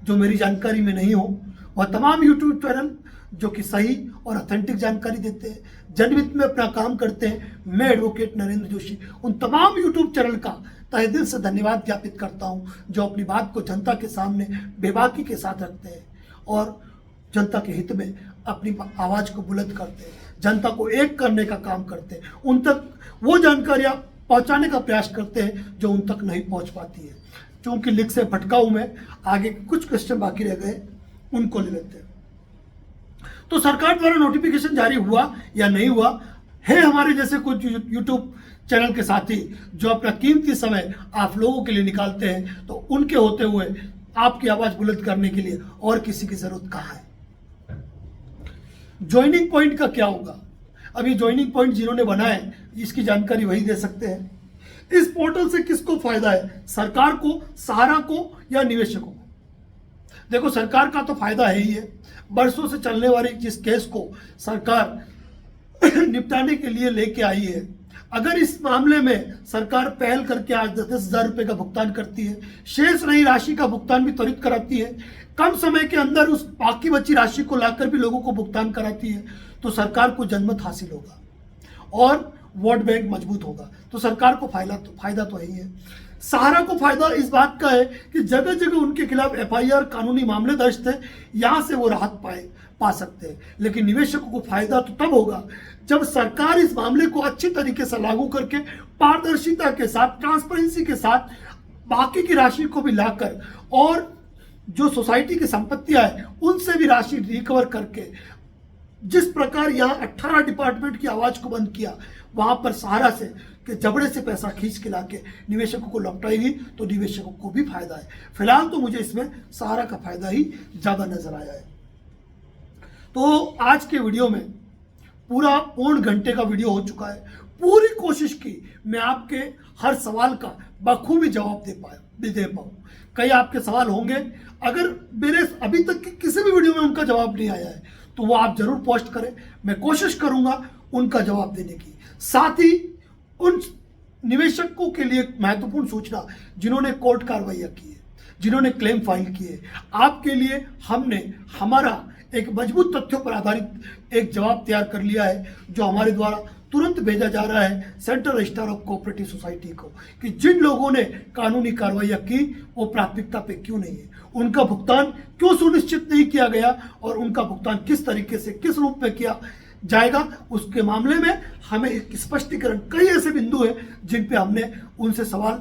जो मेरी जानकारी में नहीं हो, वह तमाम यूट्यूब चैनल जो कि सही और ऑथेंटिक जानकारी देते हैं, जनहित में अपना काम करते हैं। मैं एडवोकेट नरेंद्र जोशी उन तमाम यूट्यूब चैनल का तहे दिल से धन्यवाद ज्ञापित करता हूँ, जो अपनी बात को जनता के सामने बेबाकी के साथ रखते हैं और जनता के हित में अपनी आवाज़ को बुलंद करते हैं, जनता को एक करने का काम करते हैं, उन तक वो जानकारियाँ पहुँचाने का प्रयास करते हैं जो उन तक नहीं पहुँच पाती है। क्योंकि लिख से भटका हूँ मैं, आगे कुछ क्वेश्चन बाकी रह गए, उनको ले लेते हैं। तो सरकार द्वारा नोटिफिकेशन जारी हुआ या नहीं हुआ है, हमारे जैसे कुछ यूट्यूब चैनल के साथी जो अपना कीमती समय आप लोगों के लिए निकालते हैं, तो उनके होते हुए आपकी आवाज़ बुलंद करने के लिए और किसी की ज़रूरत कहाँ है। ज्वाइनिंग पॉइंट का क्या होगा? अभी ज्वाइनिंग पॉइंट जिन्होंने बनाए इसकी जानकारी वही दे सकते हैं। इस पोर्टल से किसको फायदा है? सरकार को, सहारा को या निवेशकों को? देखो, सरकार का तो फायदा है ही है। बरसों से चलने वाली जिस केस को सरकार निपटाने के लिए लेके आई है, अगर इस मामले में सरकार पहल करके आज 10,000 रुपये का भुगतान करती है, शेष रही राशि का भुगतान भी त्वरित कराती है, कम समय के अंदर उस बाकी बची राशि को लाकर भी लोगों को भुगतान कराती है, तो सरकार को जनमत हासिल होगा और वोट बैंक मजबूत होगा। तो सरकार को फायदा तो है ही है। सहारा को फायदा इस बात का है कि जगह जगह उनके खिलाफ FIR कानूनी मामले दर्ज थे, यहां से वो राहत पा सकते हैं। लेकिन निवेशकों को फायदा तो तब होगा जब सरकार इस मामले को अच्छी तरीके से लागू करके पारदर्शिता के साथ, ट्रांसपेरेंसी के साथ बाकी की राशि को भी लाकर और जो सोसाइटी की संपत्तियां हैं उनसे भी राशि रिकवर करके, जिस प्रकार यहाँ 18 डिपार्टमेंट की आवाज को बंद किया, वहां पर सहारा से कि जबड़े से पैसा खींच के लाके निवेशकों को लौटाएगी, तो निवेशकों को भी फायदा है। फिलहाल तो मुझे इसमें सहारा का फायदा ही ज्यादा नजर आया है। तो आज के वीडियो में पूरा पौन घंटे का वीडियो हो चुका है। पूरी कोशिश की मैं आपके हर सवाल का बखूबी जवाब दे पाऊँ। कई आपके सवाल होंगे, अगर मेरे अभी तक की किसी भी वीडियो में उनका जवाब नहीं आया है तो वो आप जरूर पोस्ट करें, मैं कोशिश करूंगा उनका जवाब देने की। साथ ही उन निवेशकों के लिए महत्वपूर्ण सूचना जिन्होंने कोर्ट कार्रवाइयां की है, जिन्होंने क्लेम फाइल किए, आपके लिए हमने हमारा एक मजबूत तथ्यों पर आधारित एक जवाब तैयार कर लिया है, जो हमारे द्वारा तुरंत भेजा जा रहा है central registrar of cooperative society को, कि जिन लोगों ने कानूनी कार्रवाइयां की वो प्राथमिकता पे क्यों नहीं है, उनका भुगतान क्यों सुनिश्चित नहीं किया गया और उनका भुगतान किस तरीके से, किस रूप में किया जाएगा। उसके मामले में हमें एक स्पष्टीकरण, कई ऐसे बिंदु हैं जिन पे हमने उनसे सवाल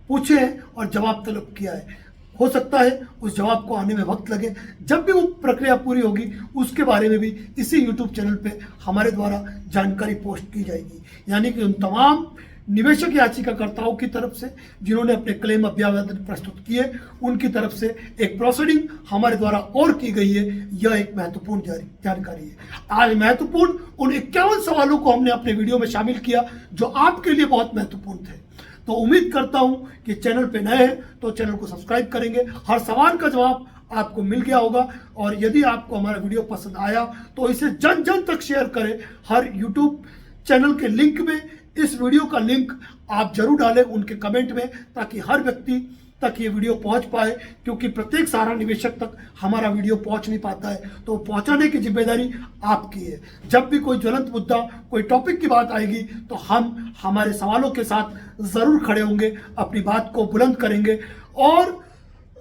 पूछे हैं और जवाब तलब किया है। हो सकता है उस जवाब को आने में वक्त लगे, जब भी वो प्रक्रिया पूरी होगी उसके बारे में भी इसी YouTube चैनल पे हमारे द्वारा जानकारी पोस्ट की जाएगी। यानी कि उन तमाम निवेशक याचिकाकर्ताओं की तरफ से जिन्होंने अपने क्लेम अभ्यावेदन प्रस्तुत किए, उनकी तरफ से एक प्रोसीडिंग हमारे द्वारा और की गई है। यह एक महत्वपूर्ण जानकारी है। आज महत्वपूर्ण उन 51 सवालों को हमने अपने वीडियो में शामिल किया जो आपके लिए बहुत महत्वपूर्ण थे। तो उम्मीद करता हूं कि चैनल पे नए हैं तो चैनल को सब्सक्राइब करेंगे, हर सवाल का जवाब आपको मिल गया होगा। और यदि आपको हमारा वीडियो पसंद आया तो इसे जन जन तक शेयर करें। हर यूट्यूब चैनल के लिंक में इस वीडियो का लिंक आप जरूर डालें उनके कमेंट में, ताकि हर व्यक्ति तक ये वीडियो पहुंच पाए, क्योंकि प्रत्येक सहारा निवेशक तक हमारा वीडियो पहुंच नहीं पाता है, तो पहुंचाने की जिम्मेदारी आपकी है। जब भी कोई ज्वलंत मुद्दा, कोई टॉपिक की बात आएगी तो हम हमारे सवालों के साथ जरूर खड़े होंगे, अपनी बात को बुलंद करेंगे और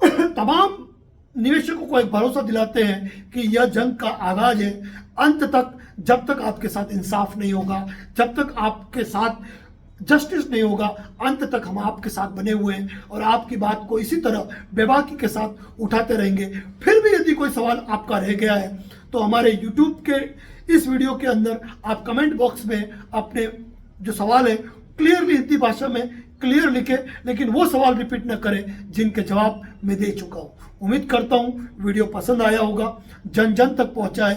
तमाम निवेशकों को एक भरोसा दिलाते हैं कि यह जंग का आगाज है। अंत तक, जब तक आपके साथ इंसाफ नहीं होगा, जब तक आपके साथ जस्टिस नहीं होगा, अंत तक हम आपके साथ बने हुए हैं और आपकी बात को इसी तरह बेबाकी के साथ उठाते रहेंगे। फिर भी यदि कोई सवाल आपका रह गया है तो हमारे YouTube के इस वीडियो के अंदर आप कमेंट बॉक्स में अपने जो सवाल है क्लियरली हिंदी भाषा में क्लियर लिखे, लेकिन वो सवाल रिपीट न करें जिनके जवाब मैं दे चुका हूँ। उम्मीद करता हूँ वीडियो पसंद आया होगा, जन जन तक पहुँचाए,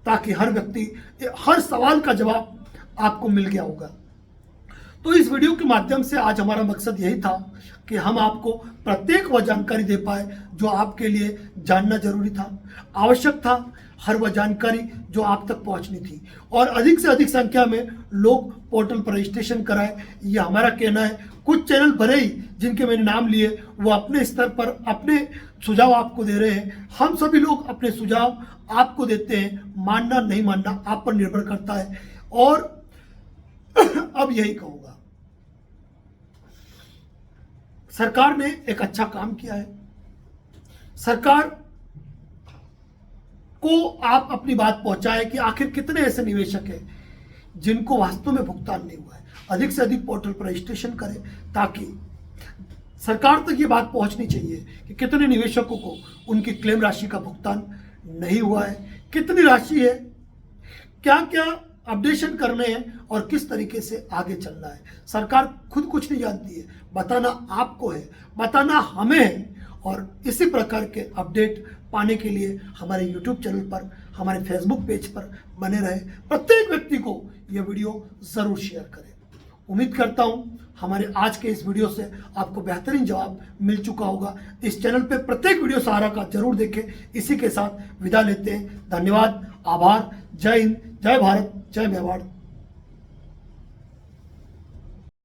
ताकि हर व्यक्ति, हर सवाल का जवाब आपको मिल गया होगा। तो इस वीडियो के माध्यम से आज हमारा मकसद यही था कि हम आपको प्रत्येक वह जानकारी दे पाए जो आपके लिए जानना जरूरी था, आवश्यक था। हर वह जानकारी जो आप तक पहुंचनी थी और अधिक से अधिक संख्या में लोग पोर्टल पर रजिस्ट्रेशन कराएं, यह हमारा कहना है। कुछ चैनल भले ही जिनके मैंने नाम लिए वो अपने स्तर पर अपने सुझाव आपको दे रहे हैं, हम सभी लोग अपने सुझाव आपको देते हैं। मानना नहीं मानना आप पर निर्भर करता है। और अब यही कहूंगा, सरकार ने एक अच्छा काम किया है। सरकार को आप अपनी बात पहुंचाए कि आखिर कितने ऐसे निवेशक हैं जिनको वास्तव में भुगतान नहीं हुआ है। अधिक से अधिक पोर्टल पर रजिस्ट्रेशन करें ताकि सरकार तक ये बात पहुंचनी चाहिए कि कितने निवेशकों को उनकी क्लेम राशि का भुगतान नहीं हुआ है, कितनी राशि है, क्या क्या अपडेशन करने हैं और किस तरीके से आगे चलना है। सरकार खुद कुछ नहीं जानती है, बताना आपको है, बताना हमें है। और इसी प्रकार के अपडेट पाने के लिए हमारे YouTube चैनल पर, हमारे Facebook पेज पर बने रहे। प्रत्येक व्यक्ति को यह वीडियो ज़रूर शेयर करें। उम्मीद करता हूं हमारे आज के इस वीडियो से आपको बेहतरीन जवाब मिल चुका होगा। इस चैनल पे प्रत्येक वीडियो सहारा का जरूर देखें। इसी के साथ विदा लेते हैं। धन्यवाद, आभार, जय हिंद, जय भारत, जय मेवाड़।